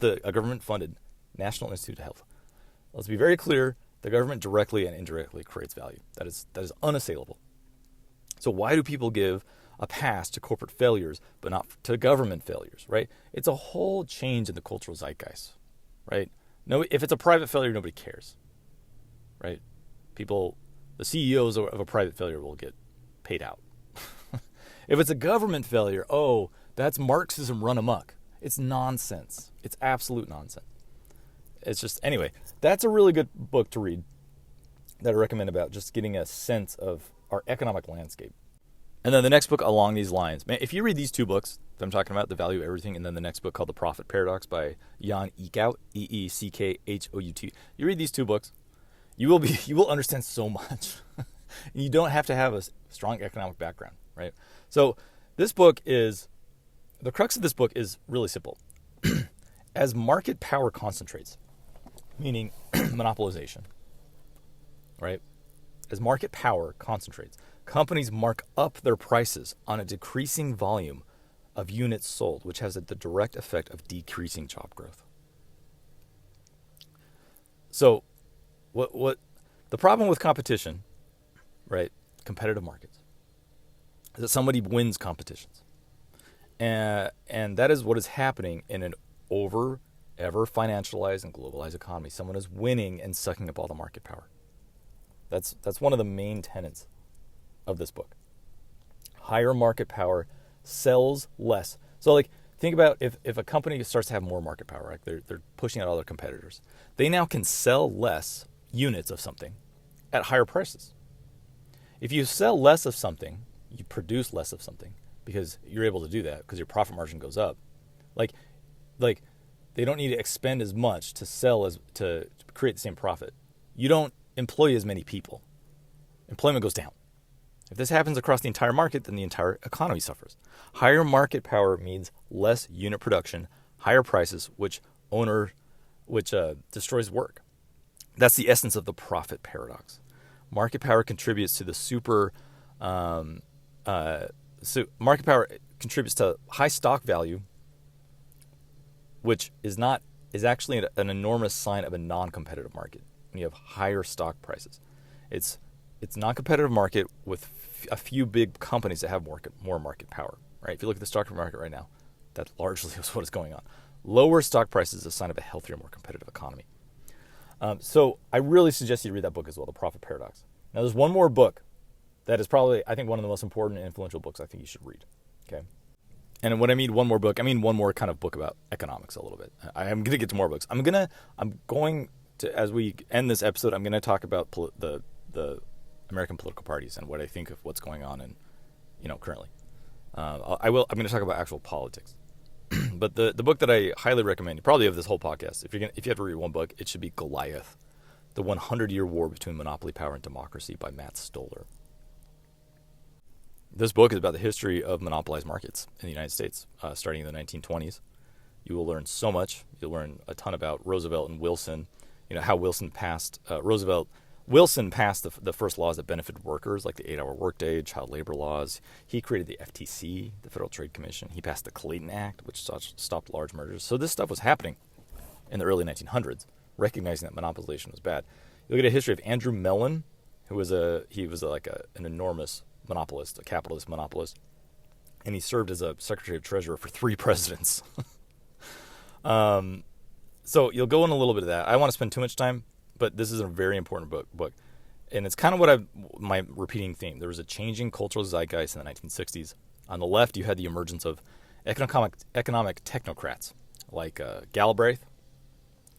A government-funded National Institute of Health. Let's be very clear, the government directly and indirectly creates value. That is unassailable. So why do people give a pass to corporate failures but not to government failures, right? It's a whole change in the cultural zeitgeist, right? No, if it's a private failure, nobody cares, right? The CEOs of a private failure will get paid out. If it's a government failure, that's Marxism run amok. It's nonsense. It's absolute nonsense. It's just, anyway, that's a really good book to read that I recommend about just getting a sense of our economic landscape. And then the next book along these lines, man, if you read these two books that I'm talking about, The Value of Everything, and then the next book called The Profit Paradox by Jan Eekhout, Eeckhout, you read these two books, you will understand so much. You don't have to have a strong economic background, right? So this book the crux of this book is really simple. As market power concentrates, meaning monopolization, right? As market power concentrates, companies mark up their prices on a decreasing volume of units sold, which has the direct effect of decreasing job growth. So what the problem with competition, right, competitive markets, is that somebody wins competitions. And that is what is happening in an ever financialized and globalized economy. Someone is winning and sucking up all the market power. That's one of the main tenets of this book. Higher market power sells less. So think about if a company starts to have more market power, right? They're pushing out all their competitors. They now can sell less units of something at higher prices. If you sell less of something, you produce less of something because you're able to do that because your profit margin goes up. Like they don't need to expend as much to sell to create the same profit. You don't employ as many people. Employment goes down. If this happens across the entire market, then the entire economy suffers. Higher market power means less unit production, higher prices, which destroys work. That's the essence of the profit paradox. Market power contributes to market power contributes to high stock value, which is actually an enormous sign of a non-competitive market. When you have higher stock prices, it's non-competitive market with a few big companies that have more market power. Right? If you look at the stock market right now, that largely is what is going on. Lower stock prices is a sign of a healthier, more competitive economy. So I really suggest you read that book as well, The Profit Paradox. Now, there's one more book that is probably, I think, one of the most important and influential books I think you should read. Okay. And when I mean one more book, I mean one more kind of book about economics a little bit. I'm going to get to more books. I'm going to, as we end this episode, I'm going to talk about the American political parties and what I think of what's going on in, currently. I'm going to talk about actual politics. But the book that I highly recommend, probably of this whole podcast, if you have to read one book, it should be Goliath, The 100-Year War Between Monopoly Power and Democracy by Matt Stoller. This book is about the history of monopolized markets in the United States, starting in the 1920s. You will learn so much. You'll learn a ton about Roosevelt and Wilson, how Wilson passed, Wilson passed the first laws that benefited workers, like the 8-hour workday, child labor laws. He created the FTC, the Federal Trade Commission. He passed the Clayton Act, which stopped large mergers. So this stuff was happening in the early 1900s, recognizing that monopolization was bad. You look at a history of Andrew Mellon, who was an enormous monopolist, a capitalist monopolist, and he served as a Secretary of Treasury for 3 presidents. So you'll go in a little bit of that. I don't want to spend too much time, but this is a very important book. And it's kind of my repeating theme. There was a changing cultural zeitgeist in the 1960s. On the left, you had the emergence of economic technocrats like Galbraith,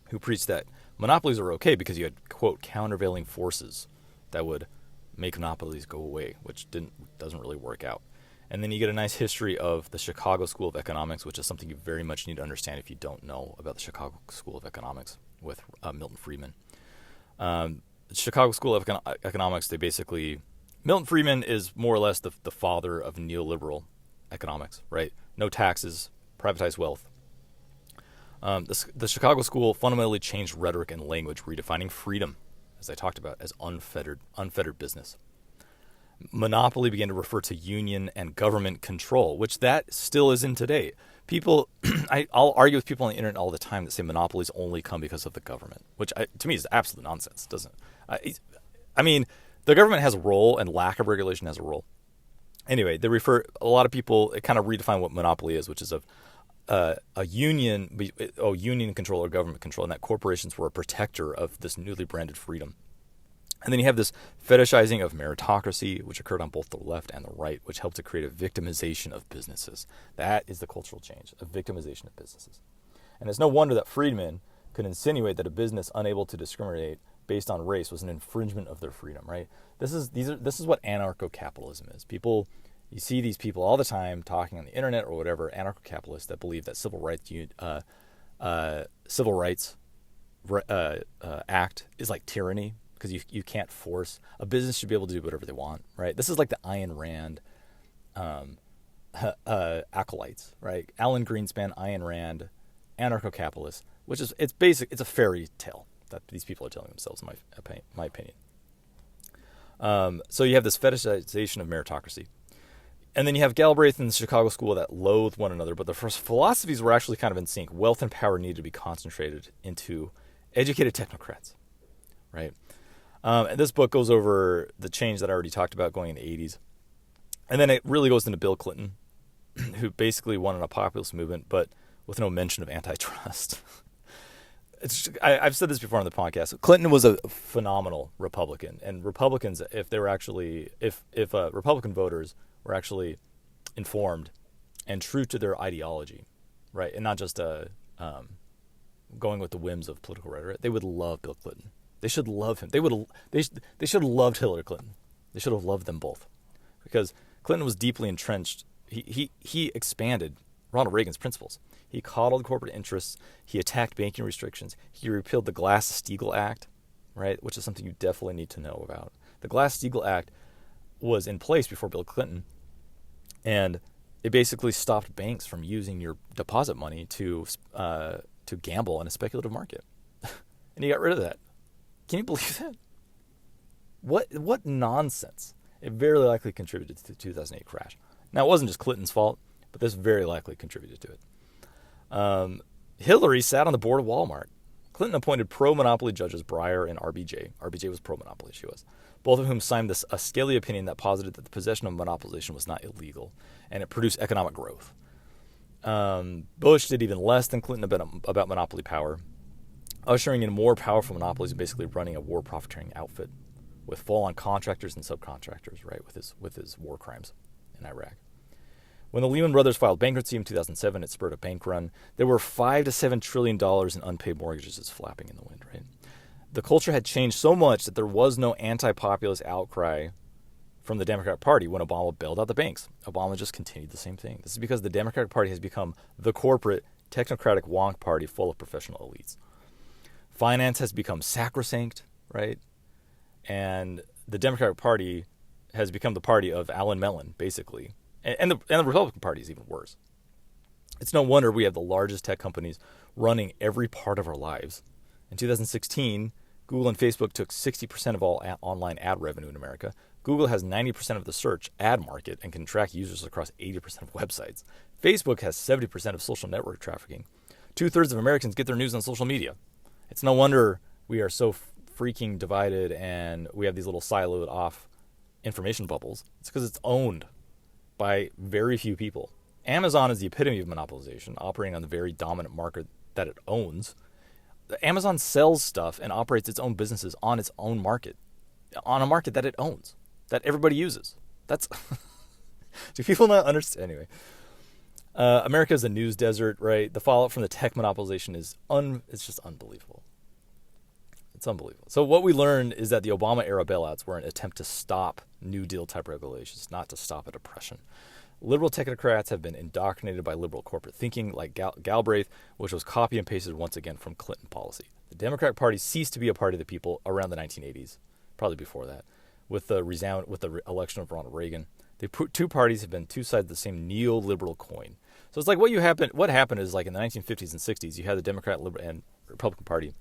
who preached that monopolies are okay because you had, quote, countervailing forces that would make monopolies go away, which doesn't really work out. And then you get a nice history of the Chicago School of Economics, which is something you very much need to understand if you don't know about the Chicago School of Economics with Milton Friedman. The Chicago School of Economics, Milton Friedman is more or less the father of neoliberal economics, right? No taxes, privatized wealth. The Chicago School fundamentally changed rhetoric and language, redefining freedom, as I talked about, as unfettered business. Monopoly began to refer to union and government control, which that still is in today. People, I'll argue with people on the internet all the time that say monopolies only come because of the government, which to me is absolute nonsense. Doesn't? I mean, the government has a role, and lack of regulation has a role. Anyway, a lot of people kind of redefine what monopoly is, which is a union control or government control, and that corporations were a protector of this newly branded freedom. And then you have this fetishizing of meritocracy, which occurred on both the left and the right, which helped to create a victimization of businesses. That is the cultural change, a victimization of businesses. And it's no wonder that Friedman could insinuate that a business unable to discriminate based on race was an infringement of their freedom, right? This is what anarcho-capitalism is. You see these people all the time talking on the internet or whatever, anarcho-capitalists that believe that civil rights act is like tyranny, because you can't force a business should be able to do whatever they want, right? This is like the Ayn Rand acolytes, right? Alan Greenspan, Ayn Rand, anarcho-capitalists, which is it's a fairy tale that these people are telling themselves, in my opinion. So you have this fetishization of meritocracy. And then you have Galbraith and the Chicago School that loathe one another, but the first philosophies were actually kind of in sync. Wealth and power needed to be concentrated into educated technocrats, right? And this book goes over the change that I already talked about going in the 80s. And then it really goes into Bill Clinton, who basically won in a populist movement, but with no mention of antitrust. I've said this before on the podcast. Clinton was a phenomenal Republican, and Republicans, if Republican voters were actually informed and true to their ideology, right, and not just going with the whims of political rhetoric, they would love Bill Clinton. They should love him. They should have loved Hillary Clinton. They should have loved them both, because Clinton was deeply entrenched. He expanded Ronald Reagan's principles. He coddled corporate interests. He attacked banking restrictions. He repealed the Glass-Steagall Act, right, which is something you definitely need to know about. The Glass-Steagall Act was in place before Bill Clinton, and it basically stopped banks from using your deposit money to gamble in a speculative market. And he got rid of that. Can you believe that? What nonsense. It very likely contributed to the 2008 crash. Now, it wasn't just Clinton's fault, but this very likely contributed to it. Hillary sat on the board of Walmart. Clinton appointed pro-monopoly judges Breyer and RBJ. RBJ was pro-monopoly, she was. Both of whom signed a scaly opinion that posited that the possession of monopolization was not illegal, and it produced economic growth. Bush did even less than Clinton about monopoly power, ushering in more powerful monopolies and basically running a war profiteering outfit with fall-on contractors and subcontractors, right, with his war crimes in Iraq. When the Lehman Brothers filed bankruptcy in 2007, it spurred a bank run. There were $5 to $7 trillion in unpaid mortgages flapping in the wind, right? The culture had changed so much that there was no anti-populist outcry from the Democratic Party when Obama bailed out the banks. Obama just continued the same thing. This is because the Democratic Party has become the corporate, technocratic wonk party full of professional elites. Finance has become sacrosanct, right? And the Democratic Party has become the party of Alan Mellon, basically. And the Republican Party is even worse. It's no wonder we have the largest tech companies running every part of our lives. In 2016, Google and Facebook took 60% of all online ad revenue in America. Google has 90% of the search ad market and can track users across 80% of websites. Facebook has 70% of social network trafficking. 2/3 of Americans get their news on social media. It's no wonder we are so freaking divided and we have these little siloed off information bubbles. It's because it's owned by very few people. Amazon is the epitome of monopolization, operating on the very dominant market that it owns. Amazon sells stuff and operates its own businesses on its own market, on a market that it owns, that everybody uses. That's do people not understand? Anyway, America is a news desert, right? The fallout from the tech monopolization is it's just unbelievable. It's unbelievable. So what we learned is that the Obama-era bailouts were an attempt to stop New Deal-type regulations, not to stop a depression. Liberal technocrats have been indoctrinated by liberal corporate thinking, like Galbraith, which was copy and pasted once again from Clinton policy. The Democratic Party ceased to be a party of the people around the 1980s, probably before that, with the election of Ronald Reagan. The two parties have been two sides of the same neoliberal coin. So it's like what happened is, like, in the 1950s and 60s, you had the Democrat and Republican Party,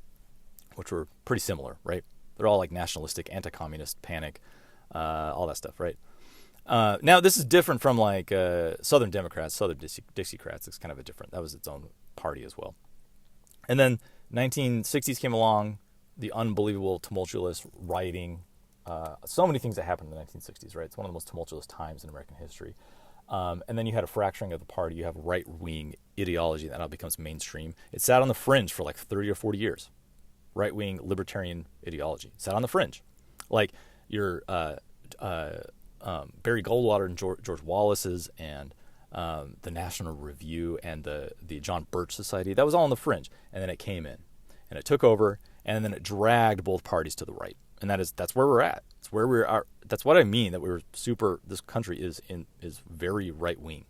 which were pretty similar, right? They're all like nationalistic, anti-communist, panic, all that stuff, right? Now, this is different from like Southern Democrats, Southern Dixiecrats. It's kind of that was its own party as well. And then 1960s came along, the unbelievable tumultuous rioting, so many things that happened in the 1960s, right? It's one of the most tumultuous times in American history. And then you had a fracturing of the party. You have right-wing ideology that now becomes mainstream. It sat on the fringe for like 30 or 40 years. Right-wing libertarian ideology sat on the fringe, like your Barry Goldwater and George Wallace's and the National Review and the John Birch Society. That was all on the fringe, and then it came in, and it took over, and then it dragged both parties to the right, and that's where we're at. It's where we are. That's what I mean. That this country is very right-wing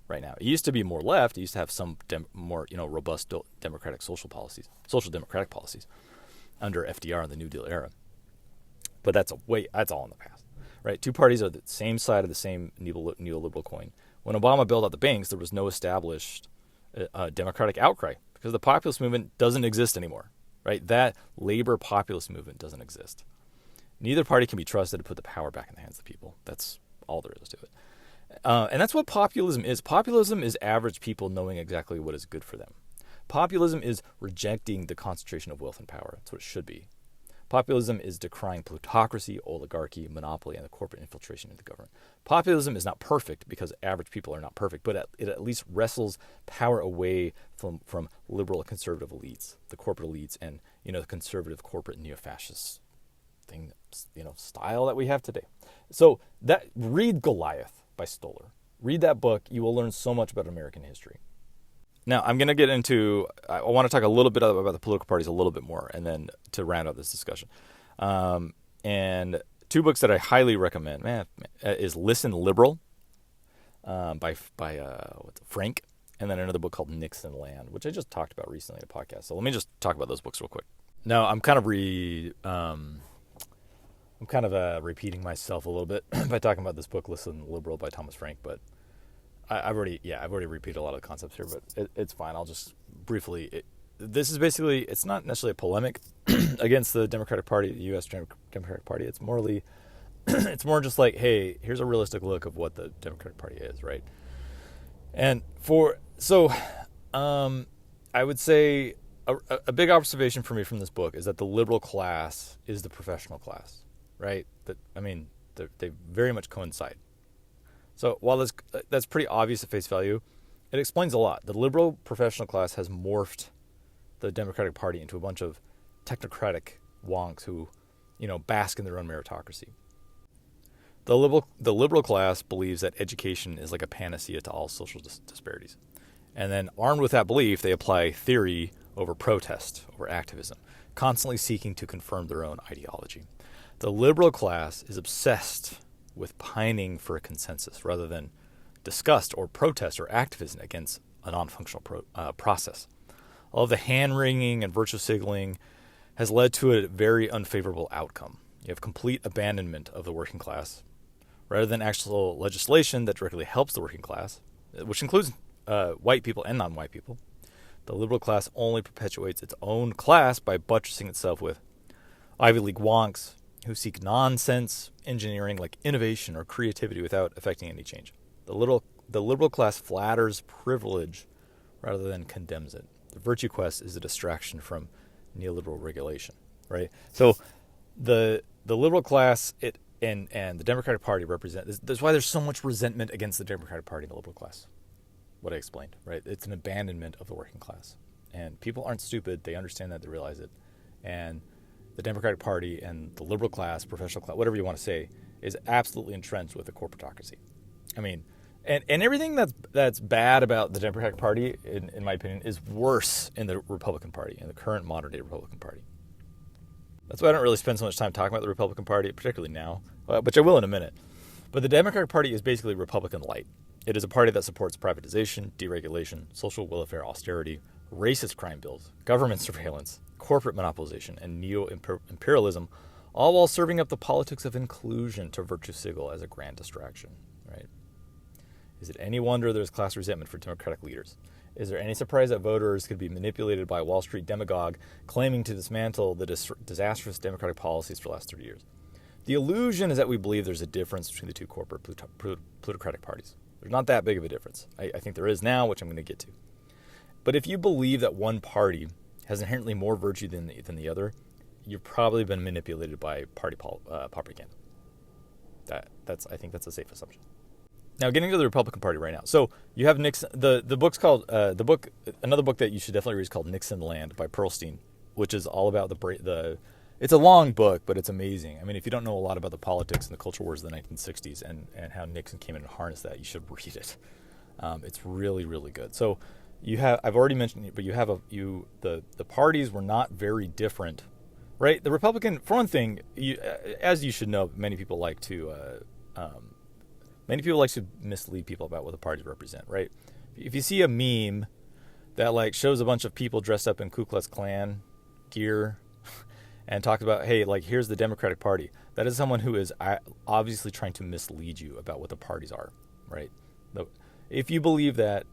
right now. It used to be more left. It used to have some more robust democratic social democratic policies under FDR in the New Deal era. But that's all in the past, right? Two parties are the same side of the same neoliberal coin. When Obama bailed out the banks, there was no established democratic outcry because the populist movement doesn't exist anymore, right? That labor populist movement doesn't exist. Neither party can be trusted to put the power back in the hands of the people. That's all there is to it. And that's what populism is. Populism is average people knowing exactly what is good for them. Populism is rejecting the concentration of wealth and power. That's what it should be. Populism is decrying plutocracy, oligarchy, monopoly, and the corporate infiltration into government. Populism is not perfect because average people are not perfect, but it at least wrestles power away from liberal and conservative elites, the corporate elites, and the conservative corporate neo-fascist thing, style that we have today. So read Goliath by Stoller. Read that book. You will learn so much about American history. Now, I'm going to get into, I want to talk a little bit about the political parties a little bit more, and then to round out this discussion. And two books that I highly recommend, is Listen Liberal by Frank, and then another book called Nixon Land, which I just talked about recently in a podcast. So let me just talk about those books real quick. Now, I'm kind of repeating myself a little bit by talking about this book, Listen Liberal by Thomas Frank, but I've already repeated a lot of the concepts here, but it's fine. I'll just briefly. This is basically, it's not necessarily a polemic against the Democratic Party, the U.S. Democratic Party. It's it's more just like, hey, here's a realistic look of what the Democratic Party is, right? And I would say a big observation for me from this book is that the liberal class is the professional class, right? They very much coincide. So while that's pretty obvious at face value, it explains a lot. The liberal professional class has morphed the Democratic Party into a bunch of technocratic wonks who, bask in their own meritocracy. The liberal class believes that education is like a panacea to all social disparities. And then armed with that belief, they apply theory over protest, over activism, constantly seeking to confirm their own ideology. The liberal class is obsessed with pining for a consensus rather than disgust or protest or activism against a non-functional process. All of the hand-wringing and virtue signaling has led to a very unfavorable outcome. You have complete abandonment of the working class rather than actual legislation that directly helps the working class, which includes white people and non-white people. The liberal class only perpetuates its own class by buttressing itself with Ivy League wonks who seek nonsense engineering like innovation or creativity without affecting any change. The liberal class flatters privilege rather than condemns it. The virtue quest is a distraction from neoliberal regulation, right? So the liberal class and the Democratic Party represent. That's why there's so much resentment against the Democratic Party and the liberal class. What I explained, right? It's an abandonment of the working class, and people aren't stupid. They understand that. They realize it, and the Democratic Party and the liberal class, professional class, whatever you want to say, is absolutely entrenched with the corporatocracy. I mean, and everything that's bad about the Democratic Party, in my opinion, is worse in the Republican Party, in the current modern-day Republican Party. That's why I don't really spend so much time talking about the Republican Party, particularly now, which I will in a minute. But the Democratic Party is basically Republican light. It is a party that supports privatization, deregulation, social welfare austerity, racist crime bills, government surveillance, corporate monopolization, and neo-imperialism, all while serving up the politics of inclusion to virtue signal as a grand distraction, right? Is it any wonder there's class resentment for Democratic leaders? Is there any surprise that voters could be manipulated by a Wall Street demagogue claiming to dismantle the disastrous Democratic policies for the last 30 years? The illusion is that we believe there's a difference between the two corporate plutocratic parties. There's not that big of a difference. I think there is now, which I'm going to get to. But if you believe that one party has inherently more virtue than the other, you've probably been manipulated by party propaganda. I think that's a safe assumption. Now, getting to the Republican Party right now. So you have Nixon. The book's called another book that you should definitely read is called Nixon Land by Pearlstein, which is all about the. It's a long book, but it's amazing. I mean, if you don't know a lot about the politics and the culture wars of the 1960s and how Nixon came in and harnessed that, you should read it. It's really, really good. So I've already mentioned it, but the parties were not very different, right? The Republican, for one thing, as you should know, many people like to mislead people about what the parties represent, right? If you see a meme that shows a bunch of people dressed up in Ku Klux Klan gear and talk about, hey, here's the Democratic Party, that is someone who is obviously trying to mislead you about what the parties are, right? If you believe that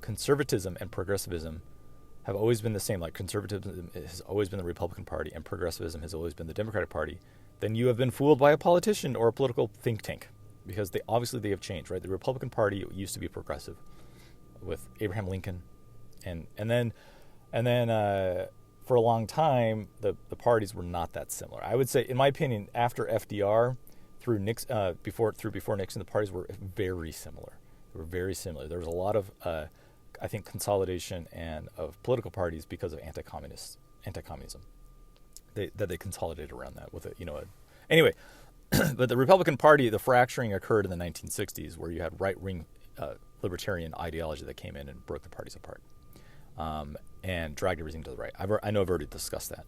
conservatism and progressivism have always been the same, like conservatism has always been the Republican Party and progressivism has always been the Democratic Party, then you have been fooled by a politician or a political think tank, because they have changed, right? The Republican Party used to be progressive with Abraham Lincoln, and then for a long time the parties were not that similar. I would say, in my opinion, after FDR through Nixon, before Nixon, the parties were very similar. They were very similar. There was a lot of I think consolidation and of political parties because of anti-communism. They consolidated around that with anyway. But the Republican Party, the fracturing occurred in the 1960s, where you had right-wing libertarian ideology that came in and broke the parties apart and dragged everything to the right. I know I've already discussed that.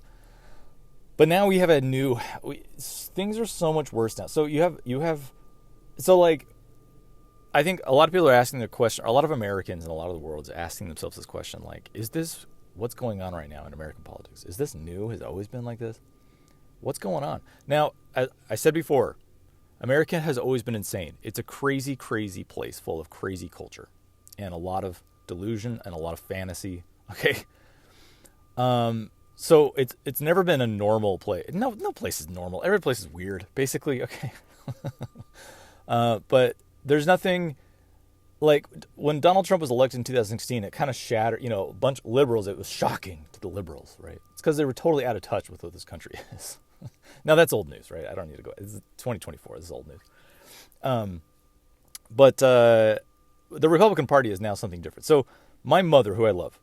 But now we have things are so much worse now. So I think a lot of people are asking the question, a lot of Americans and a lot of the world is asking themselves this question, is this what's going on right now in American politics? Is this new? Has it always been like this? What's going on? Now, as I said before, America has always been insane. It's a crazy, crazy place full of crazy culture and a lot of delusion and a lot of fantasy. Okay. So it's never been a normal place. No place is normal. Every place is weird, basically. Okay. But there's nothing like when Donald Trump was elected in 2016, it kind of shattered, a bunch of liberals. It was shocking to the liberals, right? It's because they were totally out of touch with what this country is. Now that's old news, right? I don't need to go. It's 2024. This is old news. But the Republican Party is now something different. So my mother, who I love,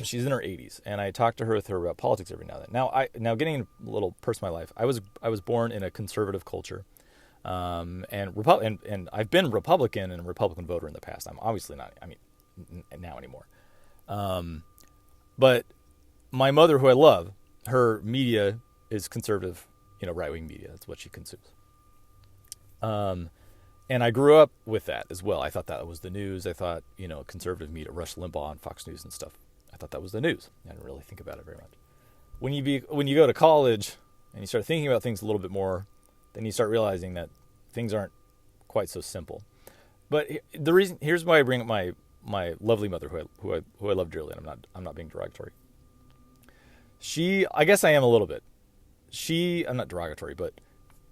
she's in her 80s, and I talk to her with her about politics every now and then. Now getting a little personal life, I was born in a conservative culture. And I've been Republican and a Republican voter in the past. I'm obviously not, now anymore. But my mother, who I love, her media is conservative, right-wing media. That's what she consumes. And I grew up with that as well. I thought that was the news. I thought, conservative media, Rush Limbaugh on Fox News and stuff. I thought that was the news. I didn't really think about it very much. When you go to college and you start thinking about things a little bit more, then you start realizing that things aren't quite so simple. But here's why I bring up my lovely mother, who I love dearly, and I'm not being derogatory. I guess I am a little bit. I'm not derogatory, but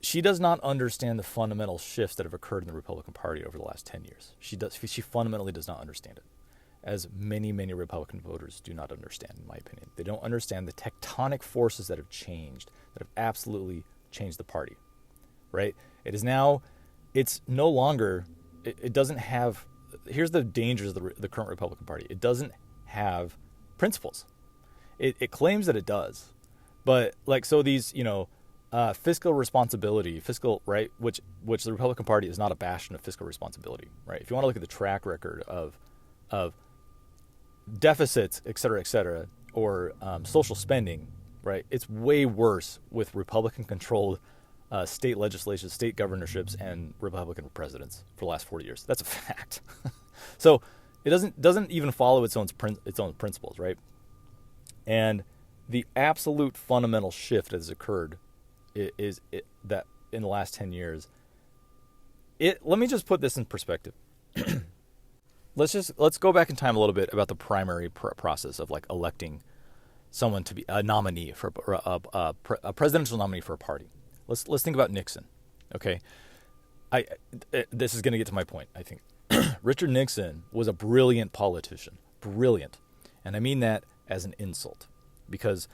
she does not understand the fundamental shifts that have occurred in the Republican Party over the last 10 years. She fundamentally does not understand it, as many Republican voters do not understand, in my opinion. They don't understand the tectonic forces that have changed, that have absolutely changed the party. Right? It's no longer, it doesn't have, here's the dangers of the current Republican Party. It doesn't have principles. It claims that it does. But so these, fiscal responsibility, right, which the Republican Party is not a bastion of fiscal responsibility, right? If you want to look at the track record of deficits, et cetera, or social spending, right, it's way worse with Republican-controlled state legislation, state governorships, and Republican presidents for the last 40 years. That's a fact. So it doesn't even follow its own principles, right? And the absolute fundamental shift that has occurred is that in the last 10 years. Let me just put this in perspective. Let's go back in time a little bit about the primary process of electing someone to be a nominee for a presidential nominee for a party. Let's think about Nixon, okay? This is going to get to my point, I think. Richard Nixon was a brilliant politician, brilliant, and I mean that as an insult, because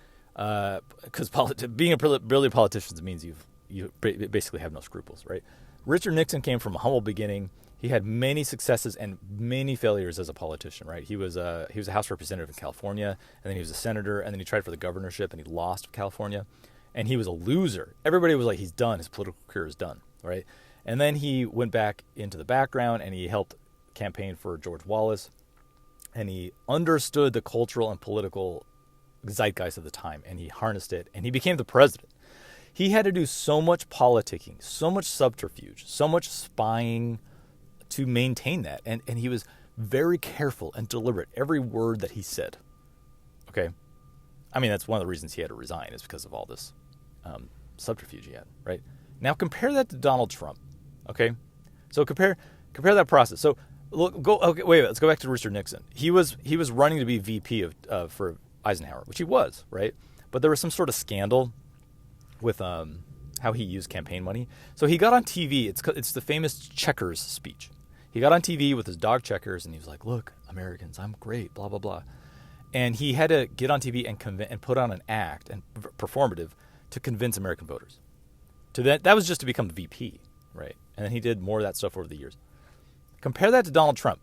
being a brilliant politician means you basically have no scruples, right? Richard Nixon came from a humble beginning. He had many successes and many failures as a politician, right? He was a House representative in California, and then he was a senator, and then he tried for the governorship, and he lost California. And he was a loser. Everybody was like, he's done. His political career is done, right? And then he went back into the background, and he helped campaign for George Wallace. And he understood the cultural and political zeitgeist of the time, and he harnessed it, and he became the president. He had to do so much politicking, so much subterfuge, so much spying to maintain that. And he was very careful and deliberate, every word that he said. Okay? That's one of the reasons he had to resign, is because of all this subterfuge he had, right? Now compare that to Donald Trump, okay? So compare that process. So let's go back to Richard Nixon. He was running to be VP for Eisenhower, which he was, right? But there was some sort of scandal with how he used campaign money. So he got on TV. It's the famous Checkers speech. He got on TV with his dog Checkers, and he was like, "Look, Americans, I'm great, blah blah blah." And he had to get on TV and put on an act and performative to convince American voters. That was just to become the VP, right? And then he did more of that stuff over the years. Compare that to Donald Trump,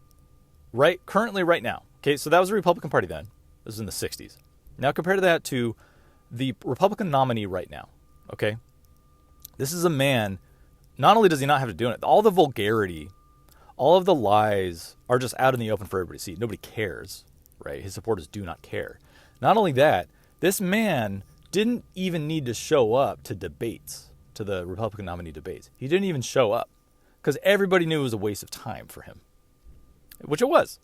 right? Currently, right now. Okay, so that was the Republican Party then. This is in the 60s. Now compare that to the Republican nominee right now, okay? This is a man, not only does he not have to do it, all the vulgarity, all of the lies are just out in the open for everybody to see. Nobody cares, right? His supporters do not care. Not only that, this man didn't even need to show up to debates, to the Republican nominee debates. He didn't even show up because everybody knew it was a waste of time for him, which it was,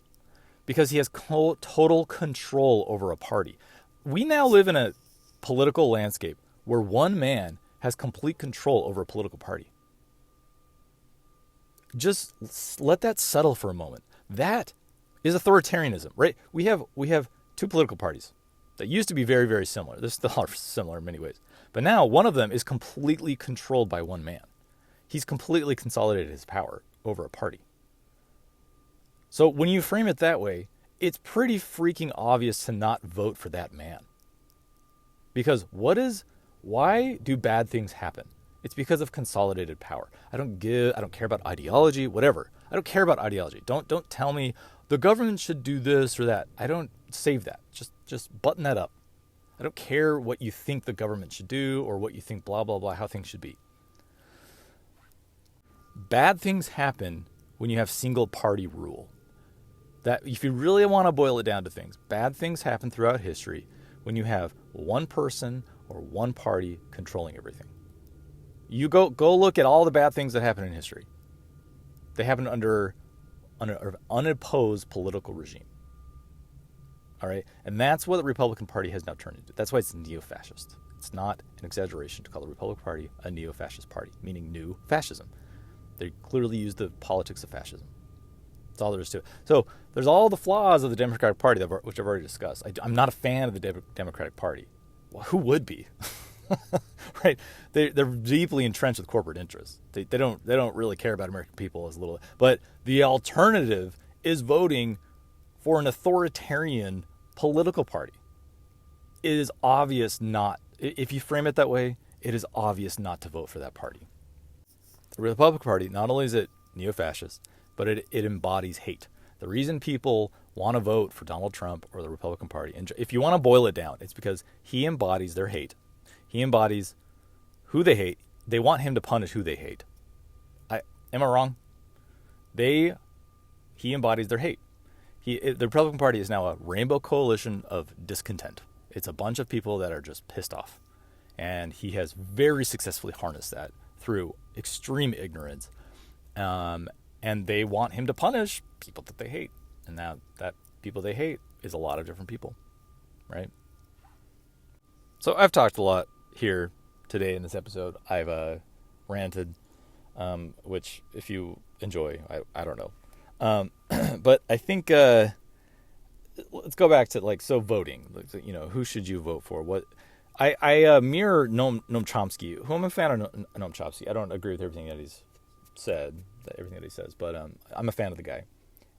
because he has total control over a party. We now live in a political landscape where one man has complete control over a political party. Just let that settle for a moment. That is authoritarianism, right? We have two political parties that used to be very, very similar. They're still similar in many ways. But now one of them is completely controlled by one man. He's completely consolidated his power over a party. So when you frame it that way, it's pretty freaking obvious to not vote for that man. Because why do bad things happen? It's because of consolidated power. I don't care about ideology, whatever. I don't care about ideology. Don't tell me the government should do this or that. I don't save that. Just button that up. I don't care what you think the government should do or what you think blah, blah, blah, how things should be. Bad things happen when you have single party rule. That if you really want to boil it down to things, bad things happen throughout history when you have one person or one party controlling everything. You go look at all the bad things that happen in history. They happen under an unopposed political regime. All right? And that's what the Republican Party has now turned into. That's why it's neo-fascist. It's not an exaggeration to call the Republican Party a neo-fascist party, meaning new fascism. They clearly use the politics of fascism. That's all there is to it. So there's all the flaws of the Democratic Party, which I've already discussed. I'm not a fan of the Democratic Party. Well, who would be? Right? They're deeply entrenched with corporate interests. They don't really care about American people as little. But the alternative is voting for an authoritarian political party. It is obvious not. If you frame it that way, it is obvious not to vote for that party. The Republican Party, not only is it neo-fascist, but it embodies hate. The reason people want to vote for Donald Trump or the Republican Party, and if you want to boil it down, it's because he embodies their hate. He embodies who they hate. They want him to punish who they hate. Am I wrong? He embodies their hate. The Republican Party is now a rainbow coalition of discontent. It's a bunch of people that are just pissed off. And he has very successfully harnessed that through extreme ignorance. And they want him to punish people that they hate. And that people they hate is a lot of different people, right? So I've talked a lot here today in this episode. I've ranted, which if you enjoy, I don't know. But I think let's go back to voting. Who should you vote for? What I mirror Noam Chomsky, who I'm a fan of Noam Chomsky. I don't agree with everything that he's said, everything that he says, but I'm a fan of the guy.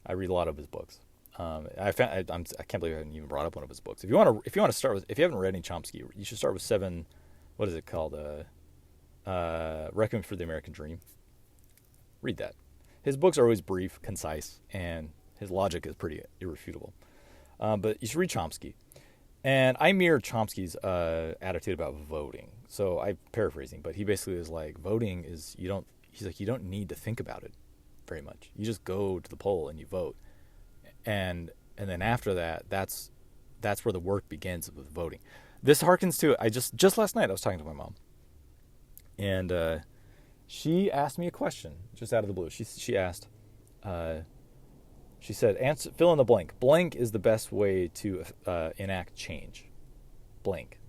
I read a lot of his books. I can't believe I haven't even brought up one of his books. If you want to start with, if you haven't read any Chomsky, you should start with 7. What is it called? Requiem for the American Dream. Read that. His books are always brief, concise, and his logic is pretty irrefutable. But you should read Chomsky. And I mirror Chomsky's attitude about voting. So I'm paraphrasing, but he basically is like, voting is, you don't need to think about it very much. You just go to the poll and you vote. And then after that, that's where the work begins with voting. This harkens to, just last night I was talking to my mom. And she asked me a question just out of the blue. She asked, she said, fill in the blank. Blank is the best way to enact change. Blank.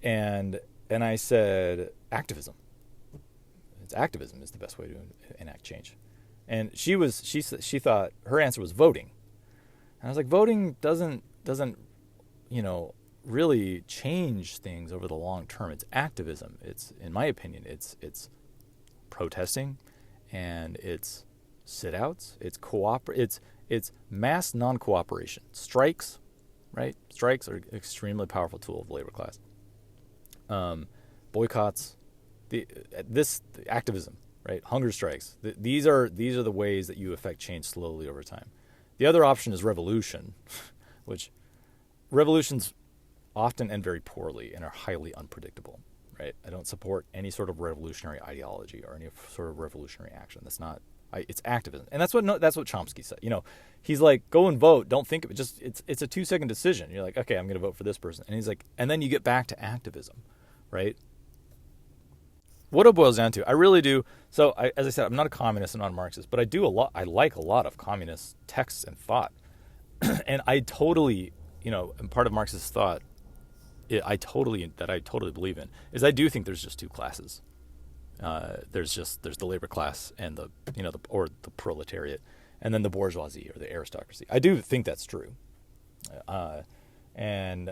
And I said, activism. Activism is the best way to enact change. And she thought her answer was voting. And I was like, voting doesn't really change things over the long term. It's activism. It's, in my opinion, it's protesting, and it's sit-outs. It's mass non-cooperation. Strikes, right? Strikes are an extremely powerful tool of the labor class. Boycotts. The activism, right? Hunger strikes. These are the ways that you affect change slowly over time. The other option is revolution, which revolutions often end very poorly and are highly unpredictable, right? I don't support any sort of revolutionary ideology or any sort of revolutionary action. That's not. It's activism, and that's what Chomsky said. He's like, go and vote. Don't think of it. Just it's a 2-second decision. You're like, okay, I'm going to vote for this person, and he's like, and then you get back to activism, right? What it boils down to, I really do. So, as I said, I'm not a communist and not a Marxist, but I like a lot of communist texts and thought. And I totally, and part of Marxist thought, I totally believe in, is I do think there's just two classes. There's the labor class and the proletariat, and then the bourgeoisie or the aristocracy. I do think that's true. And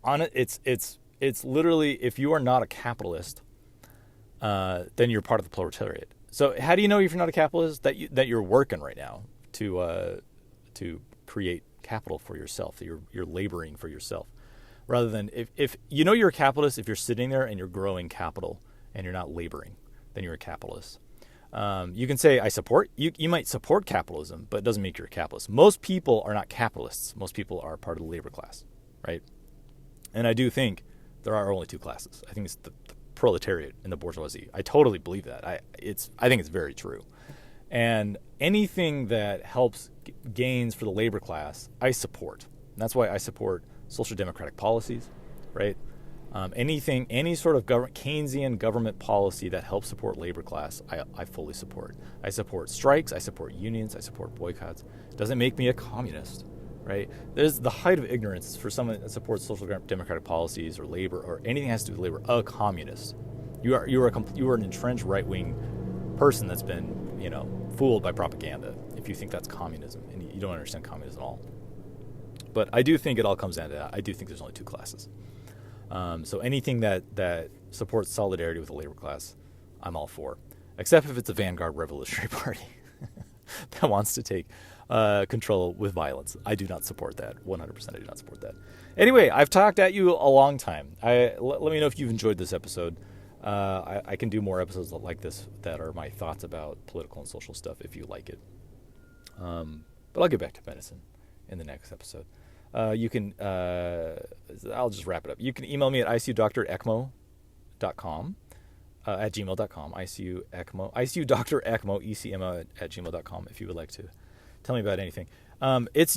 it's literally, if you are not a capitalist, then you're part of the proletariat. So how do you know if you're not a capitalist? That you're working right now to create capital for yourself. You're laboring for yourself, rather than if you know you're a capitalist if you're sitting there and you're growing capital and you're not laboring, then you're a capitalist. You can say you might support capitalism, but it doesn't make you a capitalist. Most people are not capitalists. Most people are part of the labor class, right? And I do think there are only two classes. I think it's the proletariat and the bourgeoisie. I totally believe that. I think it's very true. And anything that helps gains for the labor class, I support. And that's why I support social democratic policies, right? Any sort of Keynesian government policy that helps support labor class, I fully support. I support strikes. I support unions. I support boycotts. It doesn't make me a communist, right? There's the height of ignorance for someone that supports social democratic policies or labor or anything that has to do with labor. A communist. You are an entrenched right-wing person that's been fooled by propaganda. If you think that's communism and you don't understand communism at all. But I do think it all comes down to that. I do think there's only two classes. So anything that supports solidarity with the labor class, I'm all for, except if it's a vanguard revolutionary party that wants to take control with violence. I do not support that. 100% I do not support that. Anyway, I've talked at you a long time. Let me know if you've enjoyed this episode. I can do more episodes like this that are my thoughts about political and social stuff if you like it. But I'll get back to medicine in the next episode. You can, I'll just wrap it up. You can email me at icudoctorecmo.com, at gmail.com, icudoctorecmo, ECMO at gmail.com if you would like to tell me about anything. It's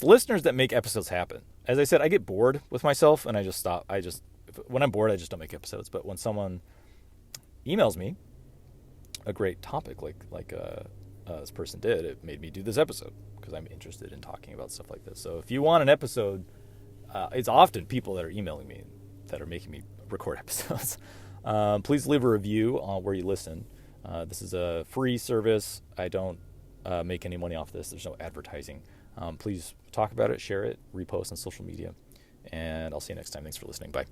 listeners that make episodes happen. As I said, I get bored with myself and I just stop. When I'm bored, I just don't make episodes. But when someone emails me a great topic like this person did, it made me do this episode because I'm interested in talking about stuff like this. So if you want an episode, it's often people that are emailing me that are making me record episodes. Please leave a review on where you listen. This is a free service. I don't make any money off this. There's no advertising. Please talk about it, share it, repost on social media, and I'll see you next time. Thanks for listening. Bye.